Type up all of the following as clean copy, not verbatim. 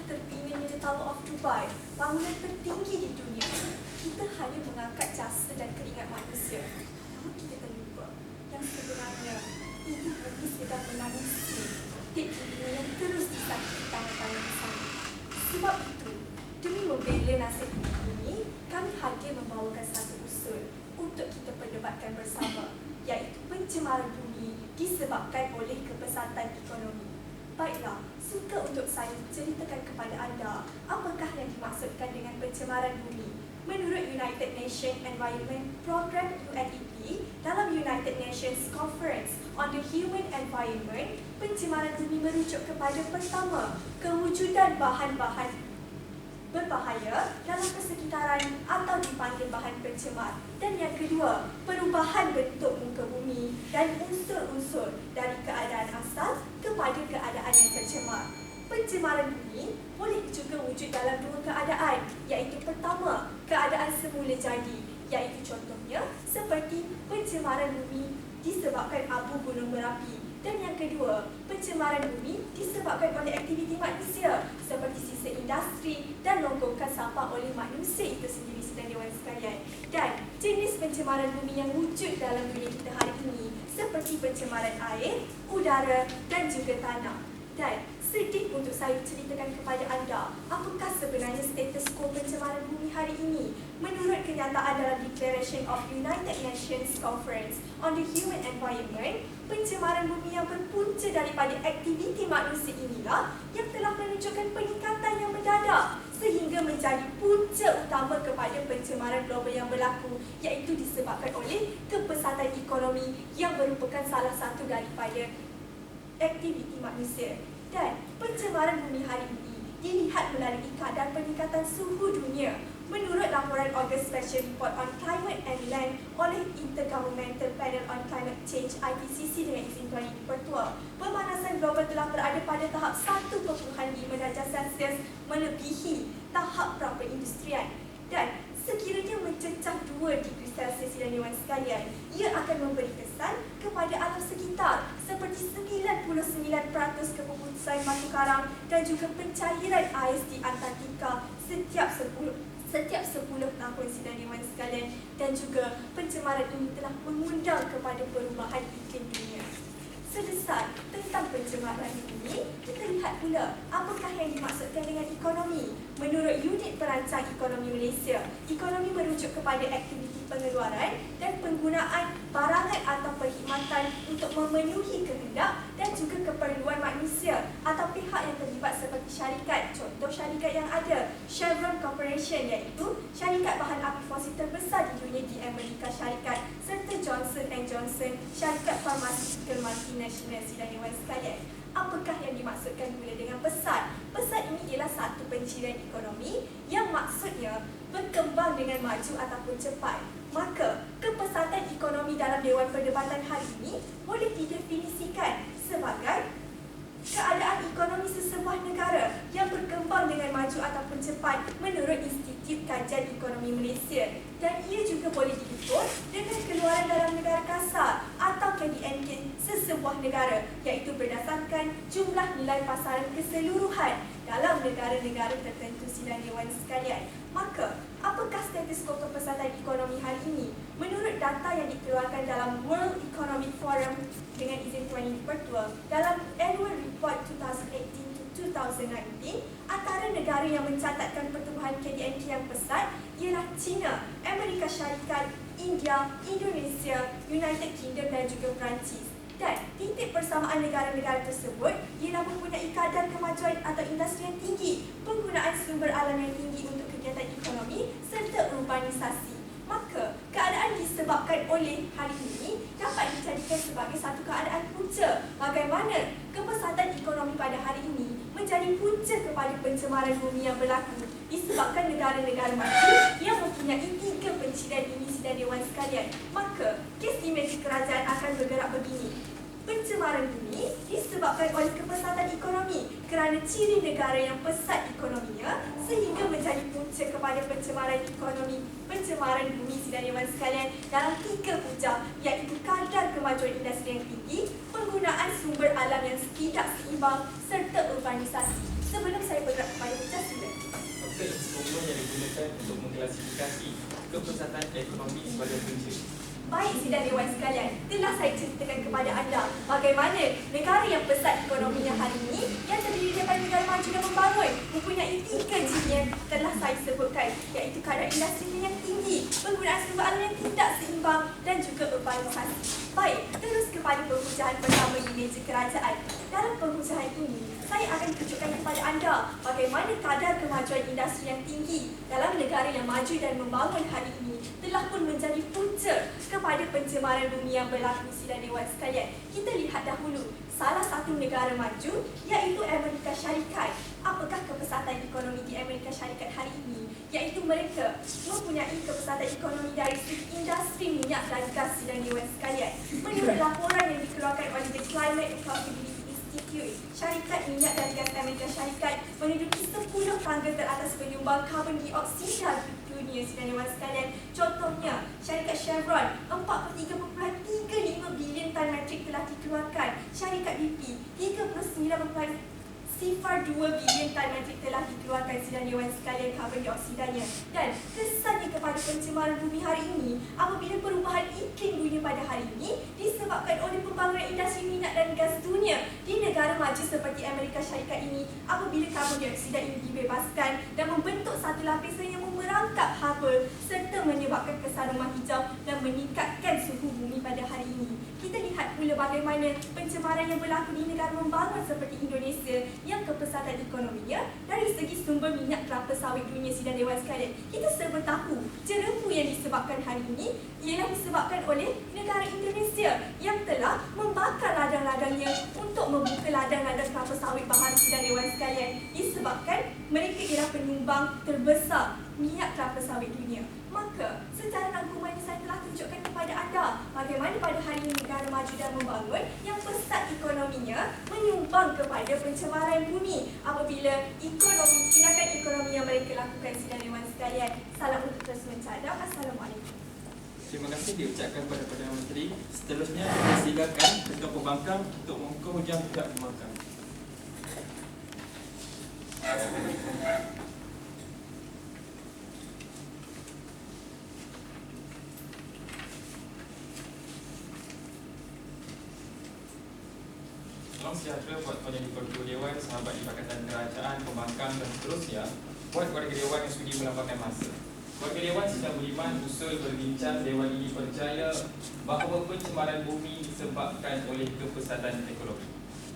terpinggirnya The Tower of Dubai, bangunan tertinggi di dunia, kita hanya mengangkat jasa dan keringat manusia. Namun kita terlupa yang sebenarnya ibu bumi sedang menangisi titik dunia yang terus disakiti tangan-tangan bersama. Sebab itu, demi membela nasib ibu bumi, kami hadir membawakan satu usul untuk kita perdebatkan bersama, iaitu pencemaran bumi disebabkan oleh kepesatan ekonomi. Baiklah, suka untuk saya ceritakan kepada anda apakah yang dimaksudkan dengan pencemaran bumi. Menurut United Nations Environment Programme UNEP, dalam United Nations Conference on the Human Environment, pencemaran bumi merujuk kepada pertama, kewujudan bahan-bahan berbahaya dalam persekitaran atau dipanggil bahan pencemar, dan yang kedua, perubahan bentuk muka bumi dan unsur-unsur dari keadaan asal kepada keadaan yang tercemar. Pencemaran bumi boleh juga wujud dalam dua keadaan, iaitu pertama, keadaan semula jadi, iaitu contohnya seperti pencemaran bumi disebabkan abu gunung berapi, dan yang kedua, pencemaran bumi disebabkan oleh aktiviti manusia seperti sisa industri dan longgokan sampah oleh manusia itu sendiri, sedang dewan sekalian. Dan jenis pencemaran bumi yang wujud dalam dunia kita hari ini seperti pencemaran air, udara dan juga tanah. Dan sedih untuk saya ceritakan kepada anda apakah sebenarnya status quo pencemaran bumi hari ini. Menurut kenyataan dalam Declaration of United Nations Conference on the Human Environment, pencemaran bumi yang berpunca daripada aktiviti manusia inilah yang telah menunjukkan peningkatan yang mendadak sehingga menjadi punca utama kepada pencemaran global yang berlaku, iaitu disebabkan oleh kepesatan ekonomi yang merupakan salah satu daripada aktiviti manusia. Dan pencemaran bumi hari ini dilihat melalui kadar peningkatan suhu dunia. Menurut laporan August Special Report on Climate and Land oleh Intergovernmental Panel on Climate Change IPCC dengan izin Tuan Ibu Pertua, pemanasan global telah berada pada tahap 1.5 darjah Celsius melebihi tahap pra-perindustrian. Dan sekiranya mencecah 2 degree Celsius dan dewan sekalian, ia akan memberi kesan kepada alam sekitar seperti 99% kepupusan batu karang dan juga pencairan ais di Antartika setiap 10 tahun sidang dewan sekalian, dan juga pencemaran ini telah mengundang kepada perubahan iklim dunia. Sedesar tentang pencemaran ini, kita lihat pula apakah yang dimaksudkan dengan ekonomi. Menurut Unit Perancang Ekonomi Malaysia, ekonomi merujuk kepada aktiviti pengeluaran dan penggunaan barangan atau perkhidmatan untuk memenuhi kehendak dan juga keperluan manusia atau pihak yang terlibat seperti syarikat. Contoh syarikat yang ada, Chevron Corporation, iaitu syarikat bahan api fosil terbesar di dunia di Amerika Syarikat, serta Johnson & Johnson, syarikat farmasikal multinasional sidang dewan sekalian. Apakah yang dimaksudkan pula dengan pesat? Pesat ini ialah satu pencirian ekonomi yang maksudnya berkembang dengan maju ataupun cepat. Maka, kepesatan ekonomi dalam Dewan Perdebatan hari ini boleh didefinisikan sebagai keadaan ekonomi sesebuah negara yang berkembang dengan maju ataupun cepat menurut Institut Kajian Ekonomi Malaysia, dan ia juga boleh diukur dengan keluaran dalam negara kasar atau KDNK sesebuah negara, iaitu berdasarkan jumlah nilai pasaran keseluruhan dalam negara-negara tertentu sidang dewan sekalian. Maka, apakah status quo kepesatan ekonomi hari ini? Menurut data yang dikeluarkan dalam World Economic Forum dengan izin Tuan Ibu Pertua, dalam Annual Report 2018-2019, antara negara yang mencatatkan pertumbuhan KDNK yang pesat ialah China, Amerika Syarikat, India, Indonesia, United Kingdom dan juga Perancis. Dan titik persamaan negara-negara tersebut ialah mempunyai kadar kemajuan atau industri yang tinggi, penggunaan sumber alam yang tinggi untuk kegiatan ekonomi serta urbanisasi. Maka, keadaan disebabkan oleh hari ini dapat dijadikan sebagai satu keadaan punca bagaimana kepesatan ekonomi pada hari ini menjadi punca kepada pencemaran bumi yang berlaku disebabkan negara-negara maju yang mempunyai 3 pencirian ini sidang dewan sekalian. Maka, kes imej kerajaan akan bergerak begini. Pencemaran bumi disebabkan oleh kepesatan ekonomi kerana ciri negara yang pesat ekonominya sehingga menjadi punca kepada pencemaran ekonomi, pencemaran bumi sidang dewan sekalian dalam 3 punca, iaitu kadar kemajuan industri yang tinggi, penggunaan sumber alam yang tidak seimbang serta urbanisasi. sebelum saya bergerak kepada pecah sila. Apakah instrumen yang digunakan untuk mengklasifikasi kepesatan ekonomi sebagai punca? Baik sidang Dewan sekalian, telah saya ceritakan kepada anda bagaimana negara yang pesat ekonominya hari ini yang terdiri daripada negara maju dan membangun mempunyai 3 ciri yang telah saya sebutkan, iaitu kadar industri yang tinggi, penggunaan sumber alam yang tidak seimbang dan juga urbanisasi. Baik, terus kepada penghujahan pertama di meja kerajaan. Dalam penghujahan ini, saya akan tunjukkan kepada anda bagaimana kadar kemajuan industri yang tinggi dalam negara yang maju dan membangun hari ini telah pun menjadi punca kepada pencemaran bumi yang berlaku sidang Dewan sekalian. Kita lihat dahulu salah satu negara maju iaitu Amerika Syarikat. Apakah kepesatan ekonomi di Amerika Syarikat hari ini? Iaitu mereka mempunyai kepesatan ekonomi dari segi industri minyak dan gas sidang Dewan sekalian. Menurut laporan yang dikeluarkan oleh The Climate Accountability Institute, syarikat minyak dan gas Amerika Syarikat menduduki 10 tangga teratas penyumbang karbon dioksida dunia sidang Dewan sekalian. Contohnya, syarikat Chevron 43.35 bilion tan metrik telah dikeluarkan. Syarikat BP 39.02 bilion tan metrik telah dikeluarkan sidang Dewan sekalian karbon dioksidanya. Dan kesannya kepada pencemaran bumi hari ini apabila perubahan iklim dunia pada hari ini disebabkan oleh pembangunan industri minyak dan gas dunia di negara maju seperti Amerika Syarikat ini. Apabila karbon dioksida ini dibebaskan dan membentuk satu lapisan yang merangkap haba serta menyebabkan kesan rumah hijau dan meningkatkan suhu bumi pada hari ini. Kita lihat pula bagaimana pencemaran yang berlaku di negara membangun seperti Indonesia yang kepesatan ekonominya dari segi sumber minyak kelapa sawit dunia sidang Dewan sekalian. Kita serba tahu jeremu yang disebabkan hari ini ialah disebabkan oleh negara Indonesia yang telah membakar ladang-ladangnya untuk membuka ladang-ladang kelapa sawit baharu sidang Dewan sekalian, disebabkan mereka ialah penyumbang terbesar minyak kelapa sawit dunia. Maka, secara rangkuman saya telah tunjukkan kepada anda bagaimana pada hari ini negara maju dan membangun yang pesat ekonominya menyumbang kepada pencemaran bumi apabila tindakan ekonomi yang mereka lakukan sidang Dewan sekalian. Salam untuk terus mencadang. Assalamualaikum. Terima kasih diucapkan kepada Perdana Menteri. Seterusnya, silakan Ketua Pembangkang untuk membuka hujang pihak pembangkang. Salam sejahtera buat Tuan Yang di-Pertua Dewan, sahabat di Pakatan Kerajaan, Pembangkang dan seterusnya. Buat warga Dewan yang sudi melambangkan masa. Warga Dewan sedang beriman usul berbincang Dewan ini percaya bahawa pencemaran bumi disebabkan oleh kepesatan ekonomi.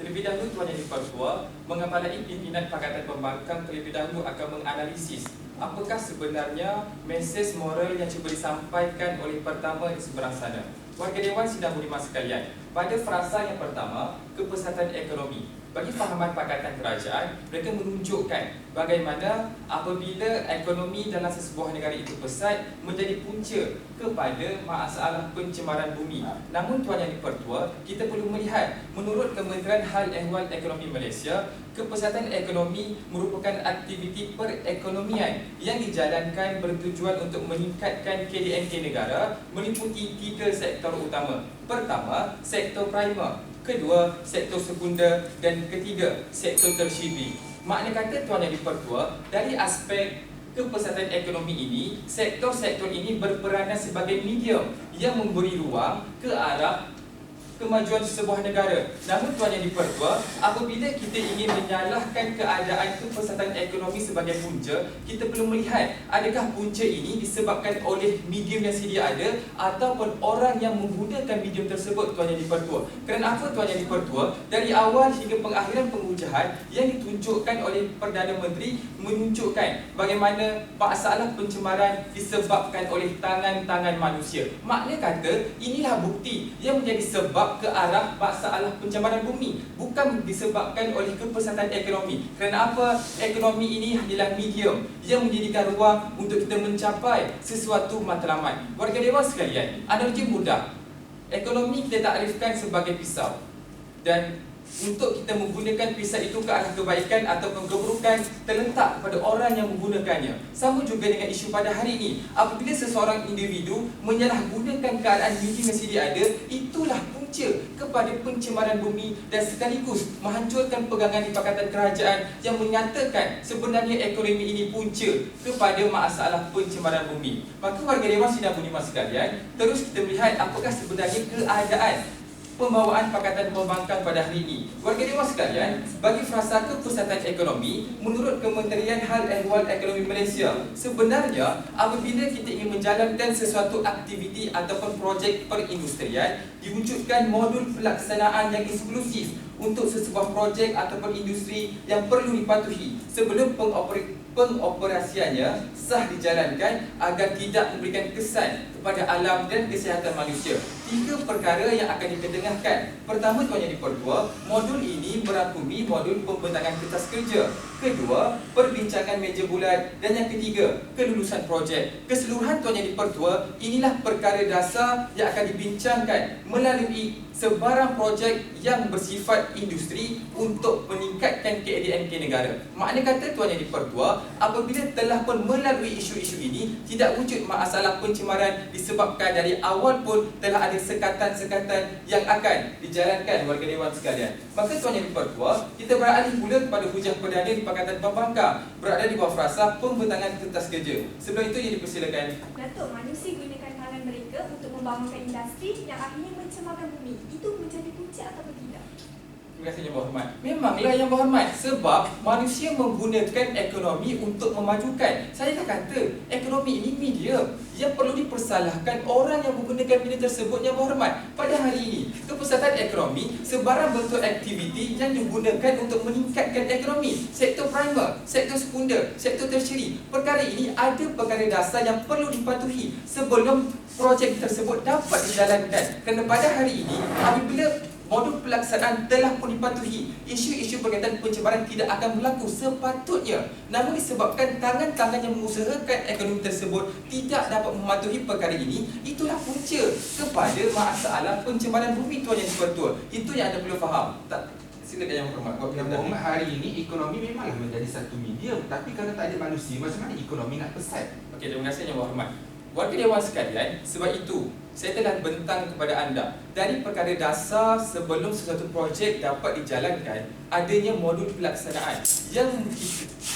Terlebih dahulu Tuan Yang di-Pertua, mengapalai pimpinan Pakatan Pembangkang terlebih dahulu akan menganalisis apakah sebenarnya mesej moral yang cuba disampaikan oleh pertama di seberang sana. Warga Dewan sidang beriman sekalian, pada frasa yang pertama, kepesatan ekonomi. Bagi fahaman Pakatan Kerajaan, mereka menunjukkan bagaimana apabila ekonomi dalam sesebuah negara itu pesat menjadi punca kepada masalah pencemaran bumi. Namun Tuan Yang di-Pertua, kita perlu melihat menurut Kementerian Hal Ehwal Ekonomi Malaysia, kepesatan ekonomi merupakan aktiviti perekonomian yang dijalankan bertujuan untuk meningkatkan KDNK negara meliputi 3 sektor utama. Pertama, sektor primer. Kedua, sektor sekunder. Dan ketiga, sektor tersieri. Makna kata Tuan Yang di-Pertua, dari aspek kepesatan ekonomi ini, sektor-sektor ini berperanan sebagai medium yang memberi ruang ke arah kemajuan sebuah negara. Namun Tuan Yang di-Pertua, apabila kita ingin menyalahkan keadaan kepesatan ekonomi sebagai punca, kita perlu melihat adakah punca ini disebabkan oleh medium yang sedia ada ataupun orang yang menggunakan medium tersebut, Tuan Yang di-Pertua. Kerana apa Tuan Yang di-Pertua? Dari awal hingga pengakhiran pengujahan yang ditunjukkan oleh Perdana Menteri menunjukkan bagaimana masalah pencemaran disebabkan oleh tangan-tangan manusia. Makna kata, inilah bukti yang menjadi sebab ke arah masalah pencemaran bumi, bukan disebabkan oleh kepesatan ekonomi. Kerana apa? Ekonomi ini adalah medium yang menjadikan ruang untuk kita mencapai sesuatu matlamat. Warga Dewan sekalian, analogi mudah. Ekonomi kita takrifkan sebagai pisau. Dan untuk kita menggunakan pisau itu ke arah kebaikan atau keburukan terletak pada orang yang menggunakannya. Sama juga dengan isu pada hari ini. Apabila seseorang individu menyalahgunakan keadaan medium yang sedia ada, itulah punca punca kepada pencemaran bumi dan sekaligus menghancurkan pegangan di Pakatan Kerajaan yang menyatakan sebenarnya ekonomi ini punca kepada masalah pencemaran bumi. Maka warga Dewan Sidang Budiman sekalian, terus kita melihat apakah sebenarnya keadaan pembawaan Pakatan Pembangkang pada hari ini. Warga Dewan sekalian, bagi frasa kepusatan ekonomi, menurut Kementerian Hal Ehwal Ekonomi Malaysia, sebenarnya apabila kita ingin menjalankan sesuatu aktiviti ataupun projek perindustrian, diwujudkan modul pelaksanaan yang eksklusif untuk sesebuah projek ataupun industri yang perlu dipatuhi sebelum pengoperasiannya sah dijalankan agar tidak memberikan kesan kepada alam dan kesihatan manusia. 3 perkara yang akan diketengahkan. Pertama, Tuan Yang di-Pertua, modul ini merangkumi modul pembentangan kertas kerja. Kedua, perbincangan meja bulat. Dan yang ketiga, kelulusan projek. Keseluruhan Tuan Yang di-Pertua, inilah perkara dasar yang akan dibincangkan melalui sebarang projek yang bersifat industri untuk meningkatkan KDNK negara. Makna kata Tuan Yang di-Pertua, apabila telah pun melalui isu-isu ini, tidak wujud masalah pencemaran disebabkan dari awal pun telah ada sekatan-sekatan yang akan dijalankan warga Dewan sekalian. Maka Tuan Yang di-Pertua, kita beralih pula kepada hujah perdana di Pakatan Pembangkang berada di bawah frasa pembentangan kertas kerja. Sebelum itu, yang dipersilakan. Datuk, manusia gunakan tangan mereka untuk membangunkan industri yang akhirnya mencemarkan bumi. Itu menjadi punca atau tidak? Terima kasih Yang Berhormat. Memanglah Yang Berhormat, sebab manusia menggunakan ekonomi untuk memajukan. Saya dah kata, ekonomi ini medium. Yang perlu dipersalahkan orang yang menggunakan media tersebut Yang Berhormat. Pada hari ini, kepusatan ekonomi sebarang bentuk aktiviti yang digunakan untuk meningkatkan ekonomi. Sektor primer, sektor sekunder, sektor tertiary. Perkara ini ada perkara dasar yang perlu dipatuhi sebelum projek tersebut dapat dijalankan. Kerana pada hari ini, apabila modul pelaksanaan telah pun dipatuhi, isu-isu berkaitan pencemaran tidak akan berlaku sepatutnya. Namun disebabkan tangan-tangan yang mengusahakan ekonomi tersebut tidak dapat mematuhi perkara ini, itulah punca kepada masalah pencemaran bumi Tuan Yang di-Pertua. Itu yang anda perlu faham. Tak, silakan Yang Berhormat. Yang Berhormat, hari ini ekonomi memanglah menjadi satu medium, tapi kalau tak ada manusia, macam mana ekonomi nak pesat? Okey, terima kasih Yang Berhormat. Warga Dewan sekalian, sebab itu saya telah bentang kepada anda dari perkara dasar sebelum sesuatu projek dapat dijalankan, adanya modul pelaksanaan yang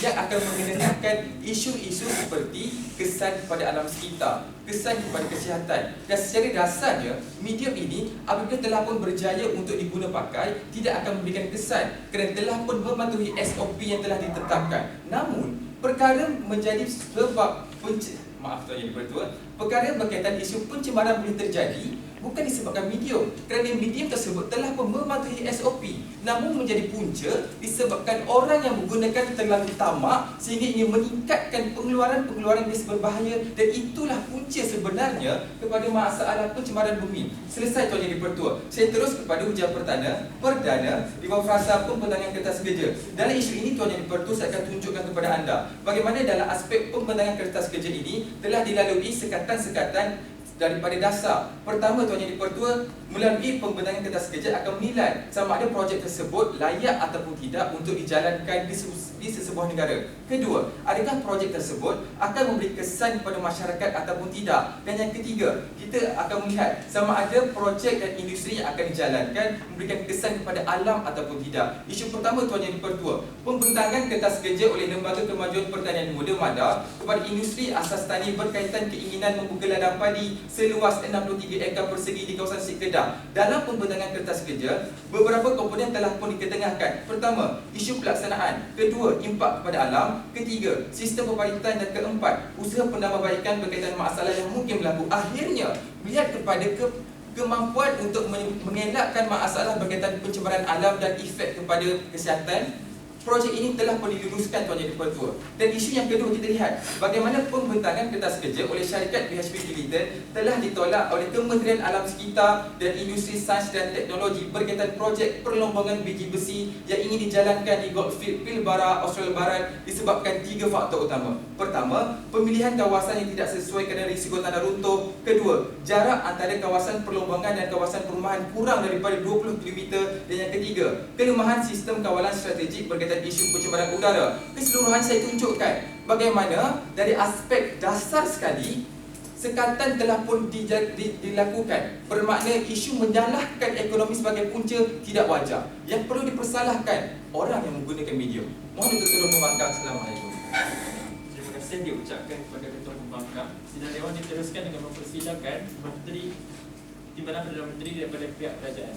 akan mengenakan isu-isu seperti kesan kepada alam sekitar, kesan kepada kesihatan. Dan secara dasarnya, medium ini apabila telah pun berjaya untuk diguna pakai, tidak akan memberikan kesan kerana telah pun mematuhi SOP yang telah ditetapkan. Namun, perkara menjadi sebab Tuan Yang di-Pertua, perkara berkaitan isu pencemaran boleh terjadi bukan disebabkan medium, kerana medium tersebut telah pun mematuhi SOP, namun menjadi punca disebabkan orang yang menggunakan terlalu tamak sehingga ingin meningkatkan pengeluaran-pengeluaran gas berbahaya, dan itulah punca sebenarnya kepada masalah pencemaran bumi. Selesai Tuan Yang di-Pertua. Saya terus kepada hujah perdana di bawah frasa pembentangan kertas kerja. Dalam isu ini Tuan Yang di-Pertua, saya akan tunjukkan kepada anda bagaimana dalam aspek pembentangan kertas kerja ini telah dilalui sekatan-sekatan daripada dasar. Pertama, Tuan Yang di-Pertua, melalui pembentangan kertas kerja akan menilai sama ada projek tersebut layak ataupun tidak untuk dijalankan di sesebuah negara. Kedua, adakah projek tersebut akan memberi kesan kepada masyarakat ataupun tidak. Dan yang ketiga, kita akan melihat sama ada projek dan industri yang akan dijalankan memberikan kesan kepada alam ataupun tidak. Isu pertama Tuan Yang di-Pertua, pembentangan kertas kerja oleh Lembaga Kemajuan Pertanian Muda MADA kepada industri asas tani berkaitan keinginan membuka ladang padi seluas 63 ekar persegi di kawasan Sik Kedah. Dalam pembentangan kertas kerja, beberapa komponen telah pun diketengahkan. Pertama, isu pelaksanaan. Kedua, impak kepada alam. Ketiga, sistem pembaritan. Dan keempat, usaha penambahbaikan berkaitan masalah yang mungkin berlaku. Akhirnya, melihat kepada kemampuan untuk mengelakkan masalah berkaitan pencemaran alam dan efek kepada kesihatan, projek ini telah pun diluluskan Tuan Yang di-Pertua. Dan isu yang kedua, kita lihat bagaimana pembentangan kertas kerja oleh syarikat BHP Limited telah ditolak oleh Kementerian Alam Sekitar dan Industri Sains dan Teknologi berkaitan projek perlombangan biji besi yang ingin dijalankan di Goldfield, Pilbara, Australia Barat disebabkan 3 faktor utama. Pertama, pemilihan kawasan yang tidak sesuai kerana risiko tanah runtuh. Kedua, jarak antara kawasan perlombangan dan kawasan perumahan kurang daripada 20 km. Dan yang ketiga, kelemahan sistem kawalan strategik berkaitan isu pencemaran udara. Keseluruhan saya tunjukkan bagaimana dari aspek dasar sekali sekatan telah pun dilakukan. Bermakna isu menyalahkan ekonomi sebagai punca tidak wajar. Yang perlu dipersalahkan orang yang menggunakan medium. Mohon untuk turun membangkang. Assalamualaikum. Terima kasih diucapkan kepada Ketua Pembangkang. Sidang Dewan diteruskan dengan mempersilakan Menteri Timbalan Perdana Menteri daripada pihak kerajaan.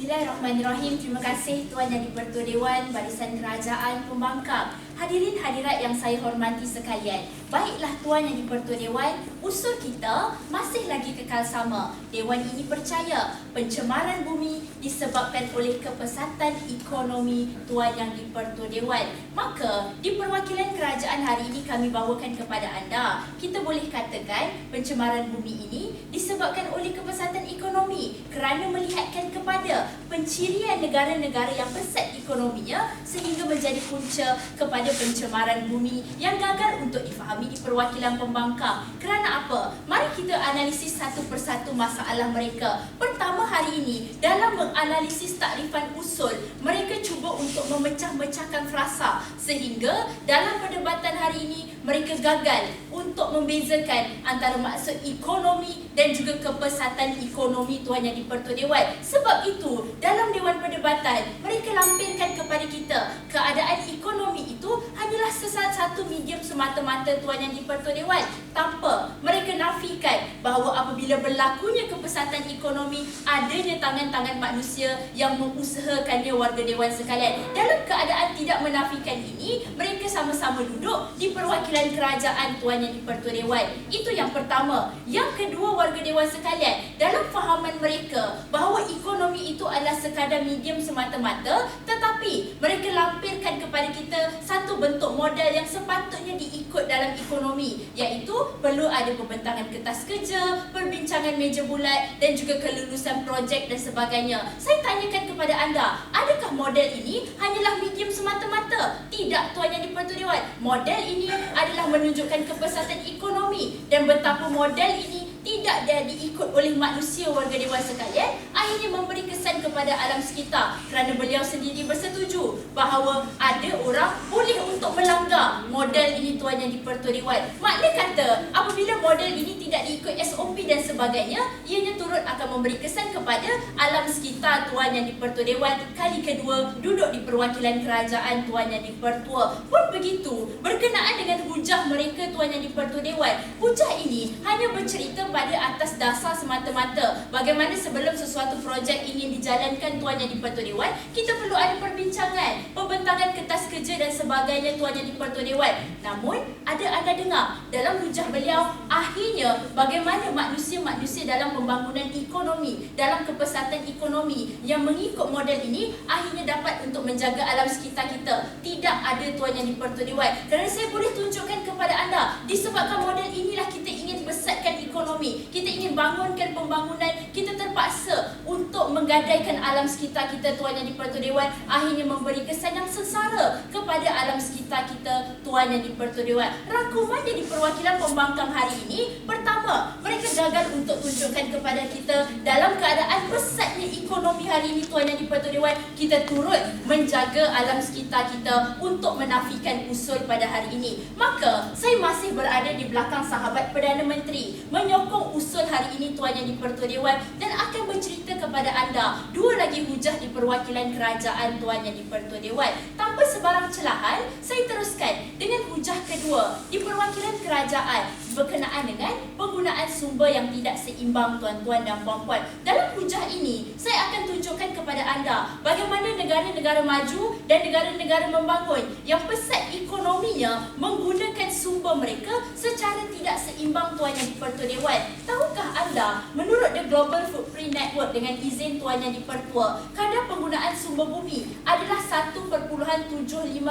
Bismillahirrahmanirrahim. Terima kasih Tuan Yang di-Pertua Dewan, Barisan Kerajaan Pembangkang. Hadirin hadirat yang saya hormati sekalian. Baiklah Tuan Yang di-Pertua Dewan, usul kita masih lagi kekal sama. Dewan ini percaya pencemaran bumi disebabkan oleh kepesatan ekonomi Tuan Yang di-Pertua Dewan. Maka di perwakilan kerajaan hari ini kami bawakan kepada anda, kita boleh katakan pencemaran bumi ini disebabkan oleh kepesatan ekonomi kerana melihatkan kepada pencirian negara-negara yang pesat ekonominya sehingga menjadi punca kepada pencemaran bumi yang gagal untuk difahami di perwakilan pembangkang. Kerana apa? Mari kita analisis satu persatu masalah mereka. Pertama hari ini, dalam menganalisis takrifan usul, mereka cuba untuk memecah-mecahkan frasa sehingga dalam perdebatan hari ini mereka gagal untuk membezakan antara maksud ekonomi dan juga kepesatan ekonomi Tuan Yang di-Pertua Dewan. Sebab itu, dalam Dewan Perdebatan, mereka lampirkan kepada kita keadaan ekonomi itu hanyalah satu medium semata-mata Tuan Yang di-Pertua Dewan, tanpa mereka nafikan bahawa apabila berlakunya kepesatan ekonomi, adanya tangan-tangan manusia yang mengusahakannya warga Dewan sekalian. Dalam keadaan tidak menafikan ini, mereka sama-sama duduk di perwakilan kerajaan Tuan Yang di-Pertua Dewan. Itu yang pertama. Yang kedua, warga Dewan sekalian, dalam fahaman mereka bahawa ekonomi itu adalah sekadar medium semata-mata, tetapi mereka lampirkan kepada kita satu bentuk modal yang sepatutnya diikut dalam ekonomi, iaitu perlu ada pembentangan kertas kerja, perbincangan meja bulat dan juga kelulusan projek dan sebagainya. Saya tanyakan kepada anda, adakah model ini hanyalah medium semata-mata? Tidak Tuan Yang di-Pertua Dewan. Model ini adalah menunjukkan kepesatan ekonomi, dan betapa model ini tidak diikut oleh manusia warga Dewan sekalian, akhirnya memberi kesan kepada alam sekitar kerana beliau sendiri bersetuju bahawa ada orang boleh untuk melanggar model ini Tuan Yang di-Pertua Dewan. Makna kata, apabila model ini tidak diikut SOP dan sebagainya, ianya turut akan memberi kesan kepada alam sekitar Tuan Yang di-Pertua Dewan kali kedua duduk di perwakilan kerajaan Tuan Yang di-Pertua. Pun begitu, berkenaan dengan hujah mereka Tuan Yang di-Pertua Dewan, hujah ini hanya bercerita pada atas dasar semata-mata bagaimana sebelum sesuatu projek ingin dijalankan Tuan Yang di-Pertua Dewan, kita perlu ada perbincangan, pembentangan kertas kerja dan sebagainya Tuan Yang di-Pertua Dewan. Namun, ada anda dengar dalam hujah beliau, akhirnya bagaimana manusia-manusia dalam pembangunan ekonomi, dalam kepesatan ekonomi yang mengikut model ini akhirnya dapat untuk menjaga alam sekitar kita. Tidak ada Tuan Yang di-Pertua Dewan. Kerana saya boleh tunjukkan kepada anda, disebabkan model inilah kita ingin besarkan ekonomi, kita ingin bangunkan pembangunan, kita terpaksa untuk menggadaikan alam sekitar kita Tuan Yang di-Pertua Dewan, akhirnya memberi kesan yang sengsara kepada alam sekitar kita Tuan Yang di-Pertua Dewan. Rangkumannya di perwakilan pembangkang hari ini, pertama, mereka gagal untuk tunjukkan kepada kita dalam keadaan pesatnya ekonomi hari ini Tuan Yang di-Pertua Dewan, kita turut menjaga alam sekitar kita untuk menafikan usul pada hari ini. Maka, saya masih berada di belakang sahabat Perdana Menteri menyokong usul hari ini Tuan Yang di-Pertua Dewan dan akan bercerita kepada anda dua lagi hujah di perwakilan kerajaan Tuan Yang di-Pertua Dewan. Tanpa sebarang celahan, saya teruskan dengan hujah kedua di perwakilan kerajaan berkenaan dengan penggunaan sumber yang tidak seimbang tuan-tuan dan puan-puan. Dalam hujah ini, saya akan tunjukkan kepada anda bagaimana negara-negara maju dan negara-negara membangun yang pesat ekonominya menggunakan sumber mereka secara tidak seimbang Tuan Yang di-Pertua Dewan. Tahukah anda, menurut The Global Footprint Network dengan izin Tuan Yang di-Pertua, kadar penggunaan sumber bumi adalah 1.75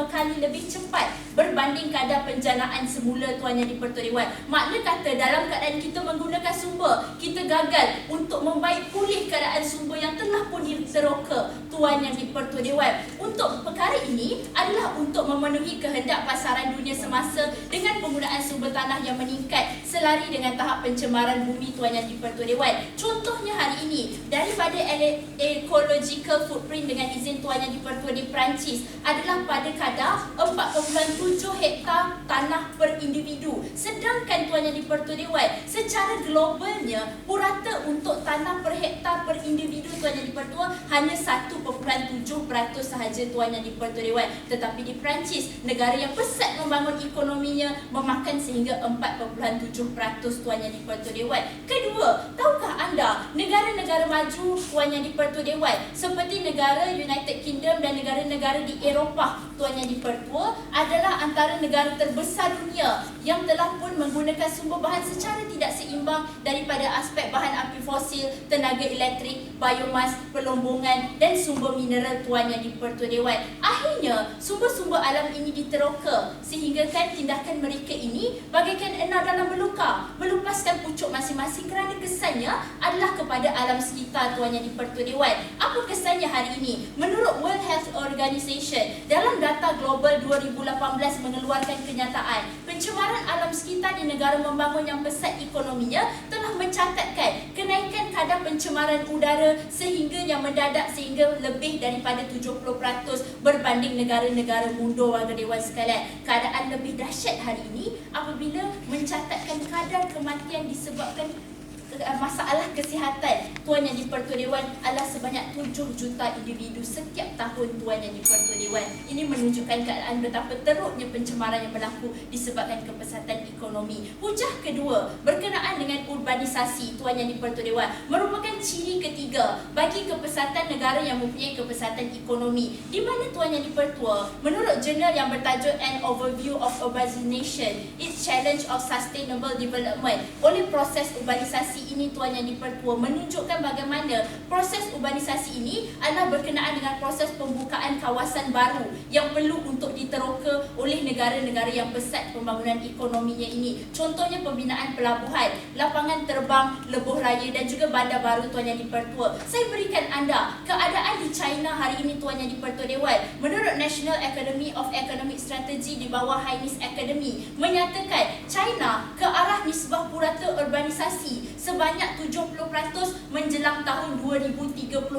kali lebih cepat berbanding kadar penjanaan semula Tuan Yang di-Pertua Dewan. Makna kata, dalam keadaan kita menggunakan sumber, kita gagal untuk membaik pulih keadaan sumber yang telah pun diteroka Tuan Tuan Yang di-Pertua Dewan. Untuk perkara ini adalah untuk memenuhi kehendak pasaran dunia semasa dengan penggunaan sumber tanah yang meningkat selari dengan tahap pencemaran bumi Tuan Yang di-Pertua Dewan. Contohnya hari ini, daripada ecological footprint dengan izin Tuan Yang di-Pertua di Perancis adalah pada kadar 4.7 hektar tanah per individu. Sedangkan Tuan Yang di-Pertua Dewan secara globalnya purata untuk tanah per hektar per individu Tuan Yang di-Pertua hanya 1.7% sahaja Tuan Yang di-Pertua Dewan. Tetapi di Perancis, negara yang pesat membangun ekonominya, memakan sehingga 4.7% Tuan Yang di-Pertua Dewan. Kedua, tahukah anda negara-negara maju Tuan Yang di-Pertua Dewan seperti negara United Kingdom dan negara-negara di Eropah Tuan Yang di-Pertua adalah antara negara terbesar dunia yang telah pun menggunakan sumber bahan secara tidak seimbang daripada aspek bahan api fosil, tenaga elektrik, biomas, pelombongan dan sumber mineral Tuan Yang di-Pertua Dewan. Akhirnya, sumber-sumber alam ini diteroka sehingga kan tindakan mereka ini bagaikan enar dalam beluka, melepaskan pucuk masing-masing kerana kesannya adalah kepada alam sekitar Tuan Yang di-Pertua Dewan. Apa kesannya hari ini? Menurut World Health Organization, dalam data global 2018 mengeluarkan kenyataan pencemaran alam sekitar di negara membangun yang pesat ekonominya telah mencatatkan kenaikan kadar pencemaran udara sehingga yang mendadak sehingga lebih daripada 70% berbanding negara-negara mundur warga dewan sekalian. Keadaan lebih dahsyat hari ini apabila mencatatkan kadar kematian disebabkan masalah kesihatan Tuan Yang di-Pertua Dewan adalah sebanyak 7 juta individu setiap tahun Tuan Yang di-Pertua Dewan. Ini menunjukkan keadaan betapa teruknya pencemaran yang berlaku disebabkan kepesatan ekonomi. Hujah kedua berkenaan dengan urbanisasi Tuan Yang di-Pertua Dewan merupakan ciri ketiga bagi kepesatan negara yang mempunyai kepesatan ekonomi. Di mana Tuan Yang di-Pertua, menurut jurnal yang bertajuk An Overview of Urbanization, Its Challenge of Sustainable Development, oleh proses urbanisasi ini Tuan Yang di-Pertua menunjukkan bagaimana proses urbanisasi ini adalah berkenaan dengan proses pembukaan kawasan baru yang perlu untuk diteroka oleh negara-negara yang pesat pembangunan ekonominya ini. Contohnya pembinaan pelabuhan, lapangan terbang, lebuh raya dan juga bandar baru Tuan Yang di-Pertua. Saya berikan anda keadaan di China hari ini Tuan Yang di-Pertua Dewan. Menurut National Academy of Economic Strategy di bawah Highness Academy menyatakan China ke arah nisbah purata urbanisasi sebanyak 70% menjelang tahun 2035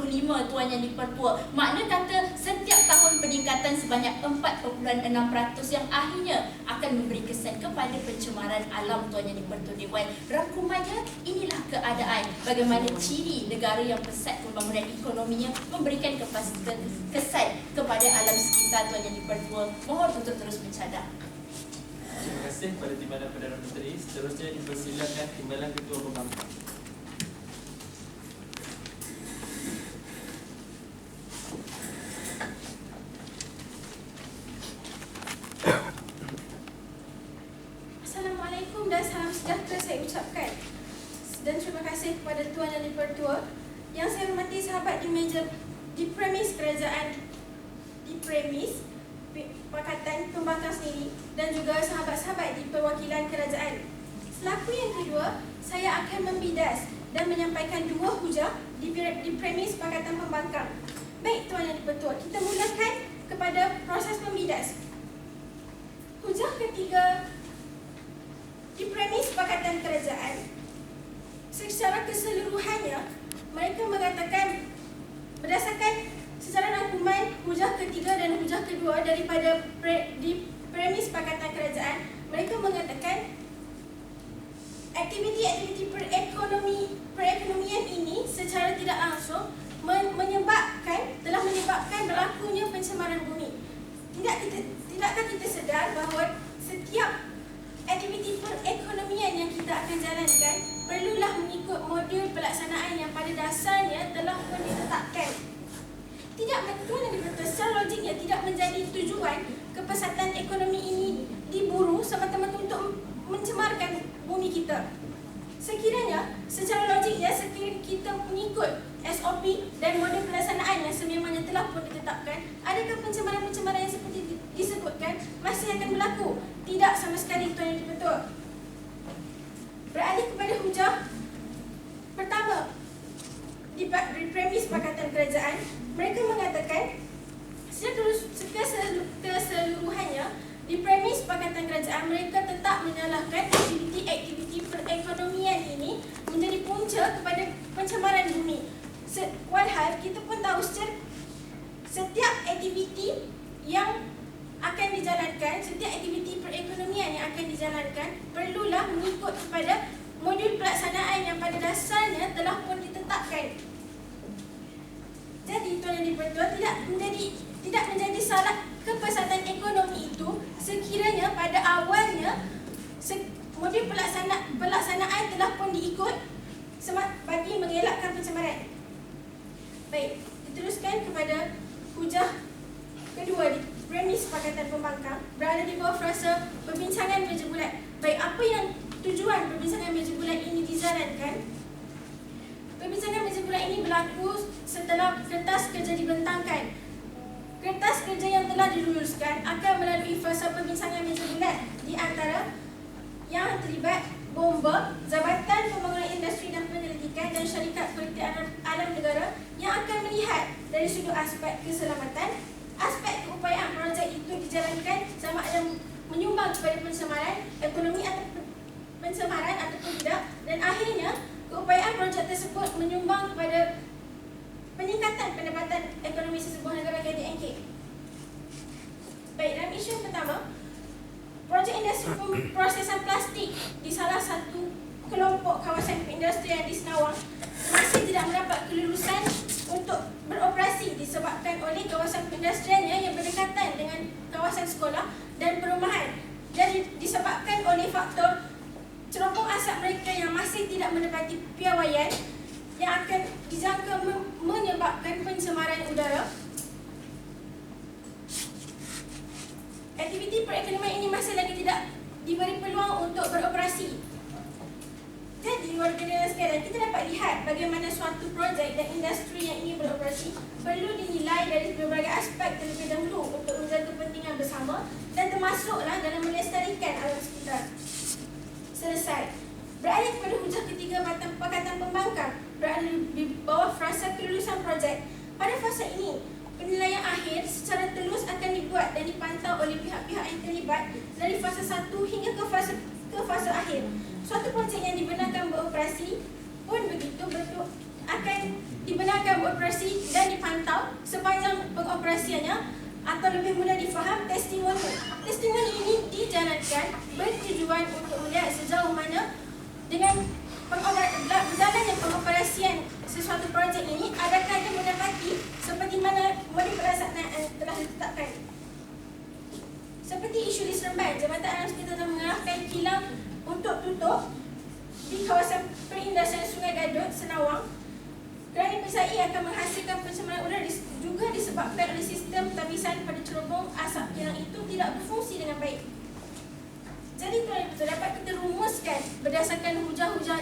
Tuan Yang di-Pertua. Makna kata setiap tahun peningkatan sebanyak 4.6% yang akhirnya akan memberi kesan kepada pencemaran alam Tuan Yang di-Pertua Dewan. Rangkumannya, inilah keadaan bagaimana ciri negara yang pesat pembangunan ekonominya memberikan kesan kepada alam sekitar Tuan Yang di-Pertua. Mohon untuk terus mencadang. Terima kasih kepada Timbalan Perdana Menteri. Seterusnya dipersilakan Timbalan Ketua Pembangkang. Assalamualaikum dan salam sejahtera saya ucapkan. Dan terima kasih kepada Tuan Yang di-Pertua. Yang saya hormati sahabat di meja di premis kerajaan, di premis Pakatan Pembangkang sendiri dan juga sahabat-sahabat di perwakilan kerajaan. Selaku yang kedua, saya akan membidas dan menyampaikan dua hujah di premis Pakatan Pembangkang. Baik Tuan Yang di-Pertua, kita mulakan kepada proses membidas. Hujah ketiga di premis Pakatan Kerajaan, secara keseluruhannya mereka mengatakan berdasarkan secara rangkuman hujah ketiga dan hujah kedua daripada di premis Pakatan Kerajaan, mereka mengatakan aktiviti-aktiviti perekonomian ini secara tidak langsung telah menyebabkan berlakunya pencemaran bumi. Tidakkah kita sedar bahawa setiap aktiviti perekonomian yang kita akan jalankan perlulah mengikut modul pelaksanaan yang pada dasarnya telah pun ditetapkan. Tidak betul yang diberitahu secara logiknya tidak menjadi tujuan kepesatan ekonomi ini diburu semata-mata untuk mencemarkan bumi kita. Sekiranya secara logiknya sekiranya kita mengikut SOP dan model pelaksanaan yang sememangnya telah pun ditetapkan, adakah pencemaran-pencemaran yang seperti disebutkan masih akan berlaku? Tidak sama sekali Tuan Yang di-Pertua. Beralih kepada hujah pertama di premis Pakatan Kerajaan, mereka mengatakan menyalahkan aktiviti perekonomian ini menjadi punca kepada pencemaran bumi. Walhal kita pun tahu setiap aktiviti yang akan dijalankan, setiap aktiviti perekonomian yang akan dijalankan perlulah mengikut kepada modul pelaksanaan yang pada dasarnya telah pun ditetapkan. Jadi tuan yang dipertua, tidak menjadi salah kepesatan ekonomi itu sekiranya pada awalnya modul pelaksanaan telah pun diikut bagi mengelakkan pencemaran. Baik, diteruskan kepada hujah kedua di premis Pakatan Pembangkang berada di bawah frasa perbincangan meja bulat. Baik, apa yang tujuan perbincangan meja bulat ini dijalankan? Perbincangan meja bulat ini berlaku setelah kertas kerja dibentangkan. Kertas kerja yang telah diluluskan akan melalui fasa perbincangan meja bulat di antara yang terlibat Bomba, Jabatan Pembangunan Industri dan Penyelidikan dan Syarikat Perkhidmatan Alam Negara yang akan melihat dari sudut aspek keselamatan, aspek keupayaan projek itu dijalankan sama ada menyumbang kepada pencemaran ekonomi atau pencemaran ataupun tidak, dan akhirnya keupayaan projek tersebut menyumbang kepada peningkatan pendapatan ekonomi sesebuah negara KDNK. Baik, dalam isu yang pertama, projek industri pemprosesan plastik di salah satu kelompok kawasan perindustrian di Senawang masih tidak mendapat kelulusan untuk beroperasi disebabkan oleh kawasan perindustriannya yang berdekatan dengan kawasan sekolah dan perumahan. Jadi disebabkan oleh faktor cerobong asap mereka yang masih tidak menepati piawaian yang akan dijangka menyebabkan pencemaran udara. Aktiviti perekonomian ini masih lagi tidak diberi peluang untuk beroperasi. Jadi warga negara sekalian, kita dapat lihat bagaimana suatu projek dan industri yang ingin beroperasi perlu dinilai dari berbagai aspek terlebih dahulu untuk menjaga kepentingan bersama dan termasuklah dalam melestarikan alam sekitar. Selesai. Beralih kepada hujah ketiga Pakatan Pembangkang berada di bawah frasa kelulusan projek. Pada fasa ini, penilaian akhir secara telus akan dibuat dan dipantau oleh pihak-pihak yang terlibat dari fasa 1 hingga ke fasa akhir. Suatu projek yang dibenarkan beroperasi pun begitu akan dibenarkan beroperasi dan dipantau sepanjang pengoperasiannya, atau lebih mudah difaham, testimoni. Testimoni ini dijalankan bertujuan untuk melihat sejauh mana dengan berjalannya pengoperasian sesuatu projek ini, adakah dia mendapati seperti mana modul pelaksanaan telah ditetapkan. Seperti isu di Seremban, Jabatan Alam Sekitar telah mengarahkan kilang untuk tutup di kawasan perindustrian Sungai Gadut, Senawang kerana pesai akan menghasilkan pencemaran udara juga disebabkan oleh sistem tabisan pada cerobong asap yang itu tidak berfungsi dengan baik. Jadi tuan-tuan, dapat kita rumuskan berdasarkan hujah-hujah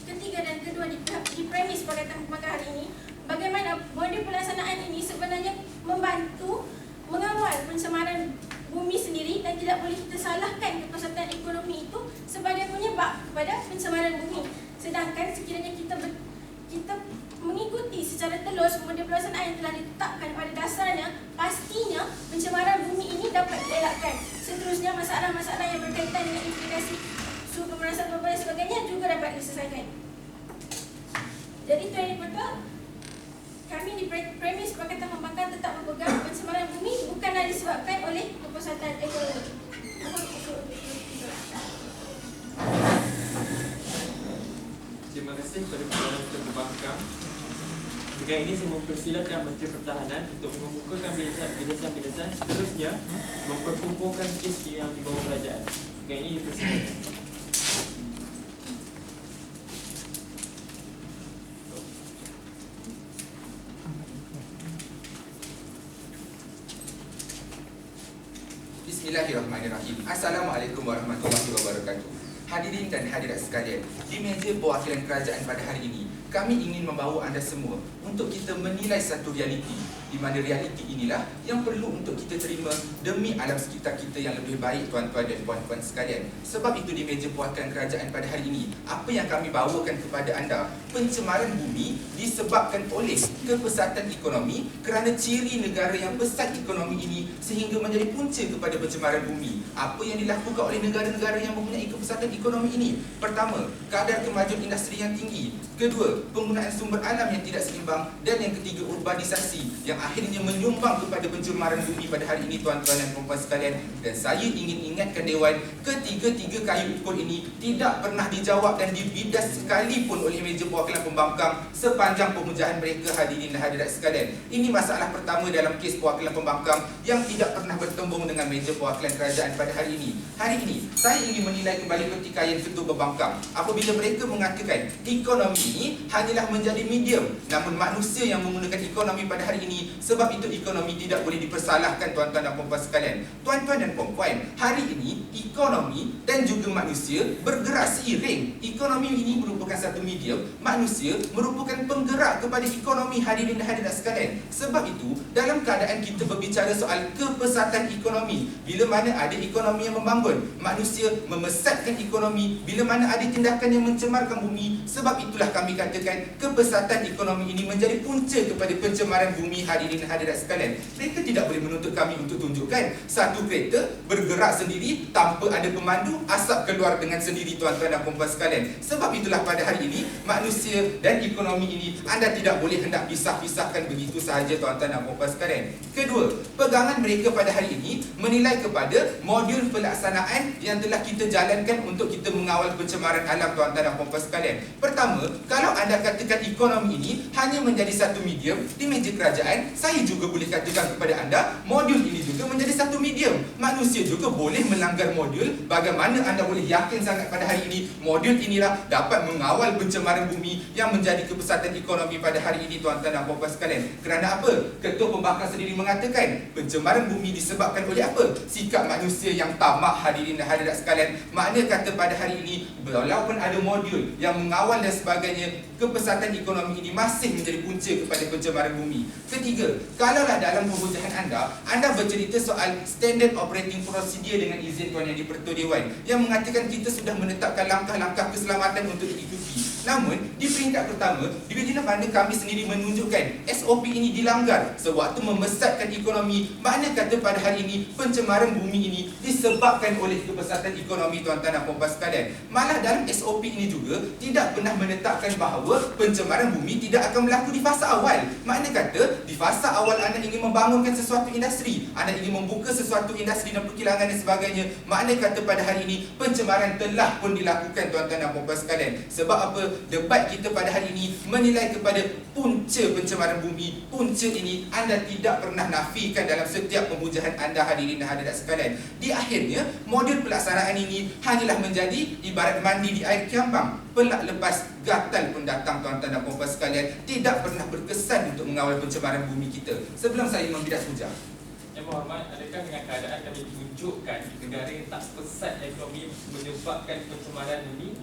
ketiga dan kedua di premis Pakatan Pembangkang hari ini, bagaimana modul pelaksanaan ini sebenarnya membantu mengawal pencemaran bumi sendiri dan tidak boleh kita salahkan kepesatan ekonomi itu sebagai penyebab kepada pencemaran bumi. Sedangkan sekiranya kita mengikuti secara telus modul pelaksanaan yang telah ditetapkan pada dasarnya, pastinya pencemaran bumi ini dapat dielakkan. Seterusnya, masalah-masalah yang berkaitan dengan implikasi suhu pemanasan global dan sebagainya juga dapat diselesaikan. Jadi tuan yang dipertua, kami di premis Pakatan Pembangkang tetap memegang pencemaran bumi bukanlah disebabkan oleh kepesatan ekonomi. Terima kasih kepada Perdana Menteri Pembangkang. Dengan ini saya mempersilakan Menteri Pertahanan untuk mengemukakan bilasan-bilasan seterusnya memperkukuhkan kes yang di bawah kerajaan. Dengan ini dipersilakan. Bismillahirrahmanirrahim. Assalamualaikum warahmatullahi wabarakatuh. Hadirin dan hadirat sekalian, di meja perwakilan kerajaan pada hari ini, kami ingin membawa anda semua untuk kita menilai satu realiti, di mana realiti inilah yang perlu untuk kita terima demi alam sekitar kita yang lebih baik, tuan-tuan dan puan-puan sekalian. Sebab itu di meja perwakilan kerajaan pada hari ini, apa yang kami bawakan kepada anda, pencemaran bumi disebabkan oleh kepesatan ekonomi, kerana ciri negara yang pesat ekonomi ini sehingga menjadi punca kepada pencemaran bumi. Apa yang dilakukan oleh negara-negara yang mempunyai kepesatan ekonomi ini? Pertama, kadar kemajuan industri yang tinggi. Kedua, penggunaan sumber alam yang tidak seimbang. Dan yang ketiga, urbanisasi yang akhirnya menyumbang kepada pencemaran bumi pada hari ini, tuan-tuan dan puan-puan sekalian. Dan saya ingin ingatkan Dewan, ketiga-tiga kayu ukur ini tidak pernah dijawab dan dibidas sekalipun oleh meja perwakilan pembangkang sepanjang pemujahan mereka, hadirin dan hadirat sekalian. Ini masalah pertama dalam kes perwakilan pembangkang yang tidak pernah bertembung dengan meja perwakilan kerajaan pada hari ini. Hari ini, saya ingin menilai kembali pertikaian ketua pembangkang apabila mereka mengatakan ekonomi ini hanyalah menjadi medium, namun manusia yang menggunakan ekonomi pada hari ini. Sebab itu ekonomi tidak boleh dipersalahkan, tuan-tuan dan puan-puan sekalian. Tuan-tuan dan puan-puan, hari ini ekonomi dan juga manusia bergerak seiring. Ekonomi ini merupakan satu medium, manusia merupakan penggerak kepada ekonomi, hadirin dan hadirat sekalian. Sebab itu, dalam keadaan kita berbicara soal kepesatan ekonomi, bila mana ada ekonomi yang membangun, manusia memesatkan ekonomi, bila mana ada tindakan yang mencemarkan bumi. Sebab itulah kami katakan kepesatan ekonomi ini menjadi punca kepada pencemaran bumi, hadirin dan hadirat sekalian. Mereka tidak boleh menuntut kami untuk tunjukkan satu kereta bergerak sendiri tanpa ada pemandu, asap keluar dengan sendiri, tuan-tuan dan puan-puan sekalian. Sebab itulah pada hari ini manusia dan ekonomi ini anda tidak boleh hendak pisah-pisahkan begitu sahaja, tuan-tuan dan puan-puan sekalian. Kedua, pegangan mereka pada hari ini menilai kepada modul pelaksanaan yang telah kita jalankan untuk kita mengawal pencemaran alam, tuan-tuan dan puan-puan sekalian. Pertama, kalau anda katakan ekonomi ini hanya menjadi satu medium di meja kerajaan, saya juga boleh katakan kepada anda modul ini juga menjadi satu medium. Manusia juga boleh melanggar modul. Bagaimana anda boleh yakin sangat pada hari ini modul inilah dapat mengawal pencemaran bumi yang menjadi kepesatan ekonomi pada hari ini, tuan-tuan dan puan-puan sekalian? Kerana apa? Ketua pembangkang sendiri mengatakan pencemaran bumi disebabkan oleh apa? Sikap manusia yang tamak, hadirin dan hadirat sekalian. Makna kata pada hari ini, walaupun ada modul yang mengawal dan sebagainya, kepesatan ekonomi ini masih menjadi punca kepada pencemaran bumi. Ketiga, kalaulah dalam pemujahan anda bercerita soal standard operating procedure dengan izin Tuan Yang di-Pertua Dewan yang mengatakan kita sudah menetapkan langkah-langkah keselamatan untuk diikuti. Namun, di peringkat pertama, di bila mana kami sendiri menunjukkan SOP ini dilanggar sewaktu membesarkan ekonomi, makna kata pada hari ini pencemaran bumi ini disebabkan oleh kepesatan ekonomi, tuan-tuan dan puan-puan sekalian. Malah dalam SOP ini juga tidak pernah menetapkan bahawa pencemaran bumi tidak akan berlaku di fasa awal. Makna kata di fasa awal anda ingin membangunkan sesuatu industri, anda ingin membuka sesuatu industri dan perkilangan dan sebagainya, makna kata pada hari ini pencemaran telah pun dilakukan, tuan-tuan dan puan-puan sekalian. Sebab apa? Debat kita pada hari ini menilai kepada punca pencemaran bumi. Punca ini anda tidak pernah nafikan dalam setiap pemujahan anda, hadirin dan hadirat sekalian. Di akhirnya, modul pelaksanaan ini hanyalah menjadi ibarat mandi di air kiambang. Pelak lepas gatal pun datang, tuan-tuan dan puan-puan sekalian. Tidak pernah berkesan untuk mengawal pencemaran bumi kita. Sebelum saya membidas hujah, Yang berhormat, adakah dengan keadaan kami tunjukkan negara yang tak pesat ekonomi menyebabkan pencemaran bumi,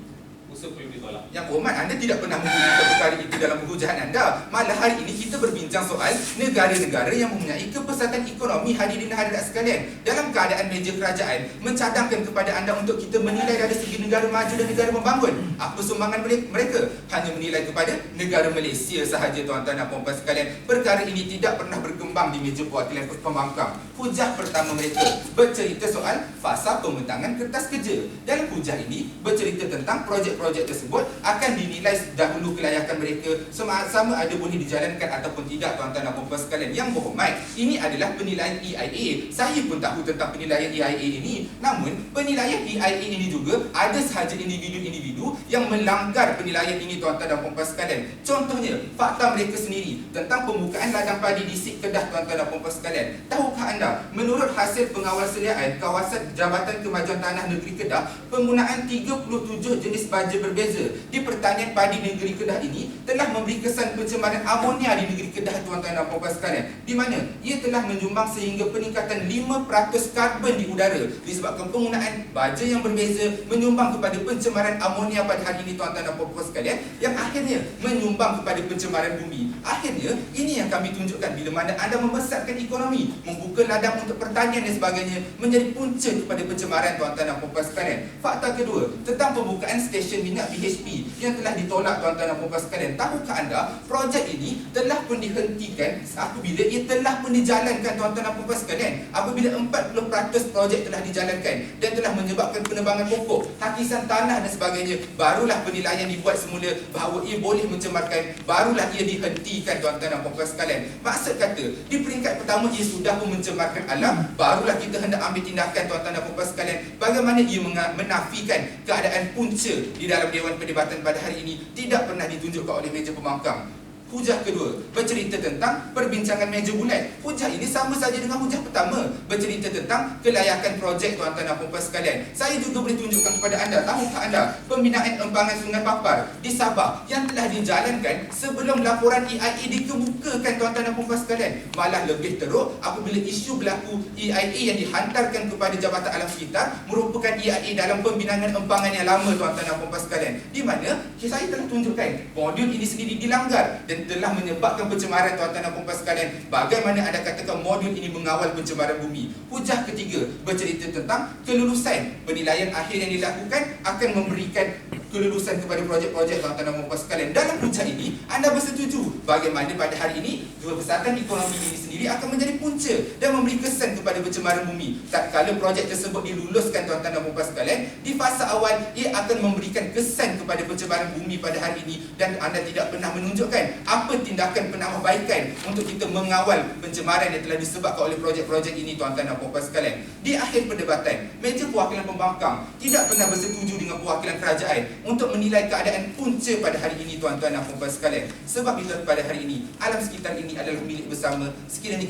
usul perlu ditolak? Yang berhormat, anda tidak pernah menggunakan perkara itu dalam pemujahan anda. Malah hari ini kita berbincang soal negara-negara yang mempunyai kepesatan ekonomi, hadirin dan hadirat sekalian. Dalam keadaan meja kerajaan mencadangkan kepada anda untuk kita menilai dari segi negara maju dan negara membangun. Apa sumbangan mereka? Hanya menilai kepada negara Malaysia sahaja, tuan-tuan dan puan-puan sekalian. Perkara ini tidak pernah berkembang di meja perwakilan pembangkang. Hujah pertama mereka bercerita soal fasa pembentangan kertas kerja. Dalam hujah ini bercerita tentang projek tersebut akan dinilai dahulu kelayakan mereka sama ada boleh dijalankan ataupun tidak, tuan-tuan dan puan-puan sekalian. Yang berhormat, ini adalah penilaian EIA. Saya pun tahu tentang penilaian EIA ini. Namun, penilaian EIA ini juga ada sahaja individu-individu yang melanggar penilaian ini, tuan-tuan dan puan-puan sekalian. Contohnya, fakta mereka sendiri tentang pembukaan ladang padi di Sik Kedah, tuan-tuan dan puan-puan sekalian. Tahukah anda, menurut hasil pengawal sediaan kawasan Jabatan Kemajuan Tanah Negeri Kedah, penggunaan 37 jenis baja berbeza di pertanian padi negeri Kedah ini telah memberi kesan pencemaran amonia di negeri Kedah, tuan-tuan dan puan-puan sekalian, di mana ia telah menyumbang sehingga peningkatan 5% karbon di udara disebabkan penggunaan baja yang berbeza menyumbang kepada pencemaran amonia amonia pada hari ini tuan-tuan dan puan-puan sekalian, yang akhirnya menyumbang kepada pencemaran bumi. Akhirnya ini yang kami tunjukkan, bila mana anda membesarkan ekonomi, membuka ladang untuk pertanian dan sebagainya, menjadi punca kepada pencemaran tuan-tuan dan puan-puan sekalian. Fakta kedua tentang pembukaan stesen minyak BHP yang telah ditolak tuan-tuan dan puan-puan sekalian. Tahukah anda projek ini telah pun dihentikan apabila ia telah pun dijalankan tuan-tuan dan puan-puan sekalian. Apabila 40% projek telah dijalankan dan telah menyebabkan penebangan pokok, hakisan tanah dan sebagainya, barulah penilaian dibuat semula bahawa ia boleh mencemarkan, barulah ia dihentikan tuan-tuan dan puan-puan sekalian. Maksud kata, di peringkat pertama ia sudah pun mencemarkan alam, barulah kita hendak ambil tindakan tuan-tuan dan puan-puan sekalian. Bagaimana ia menafikan keadaan punca di dalam Dewan Perdebatan pada hari ini tidak pernah ditunjukkan oleh meja pembangkang. Hujah kedua bercerita tentang perbincangan meja bulat. Hujah ini sama saja dengan hujah pertama, bercerita tentang kelayakan projek tuan-tuan dan puan-puan sekalian. Saya juga boleh tunjukkan kepada anda, tahukah anda pembinaan empangan Sungai Papar di Sabah yang telah dijalankan sebelum laporan EIA dikemukakan tuan-tuan dan puan-puan sekalian. Malah lebih teruk apabila isu berlaku EIA yang dihantarkan kepada Jabatan Alam Sekitar merupakan EIA dalam pembinaan empangan yang lama tuan-tuan dan puan-puan sekalian, di mana saya telah tunjukkan modul ini sendiri dilanggar dan telah menyebabkan pencemaran tuan-tuan dan puan-puan sekalian. Bagaimana anda katakan modul ini mengawal pencemaran bumi? Hujah ketiga bercerita tentang kelulusan. Penilaian akhir yang dilakukan akan memberikan kelulusan kepada projek-projek tuan-tuan dan puan-puan sekalian. Dalam hujah ini anda bersetuju bagaimana pada hari ini kebesaran ekonomi ini sendiri akan menjadi punca dan memberi kesan kepada pencemaran bumi. Tatkala projek tersebut diluluskan tuan-tuan dan puan-puan sekalian, di fasa awal ia akan memberikan kesan kepada pencemaran bumi pada hari ini, dan anda tidak pernah menunjukkan apa tindakan penambahbaikan untuk kita mengawal pencemaran yang telah disebabkan oleh projek-projek ini tuan-tuan dan puan-puan sekalian. Di akhir perdebatan, meja perwakilan pembangkang tidak pernah bersetuju dengan perwakilan kerajaan untuk menilai keadaan punca pada hari ini tuan-tuan dan puan-puan sekalian. Sebab itu pada hari ini alam sekitar ini adalah milik bersama. Sekiranya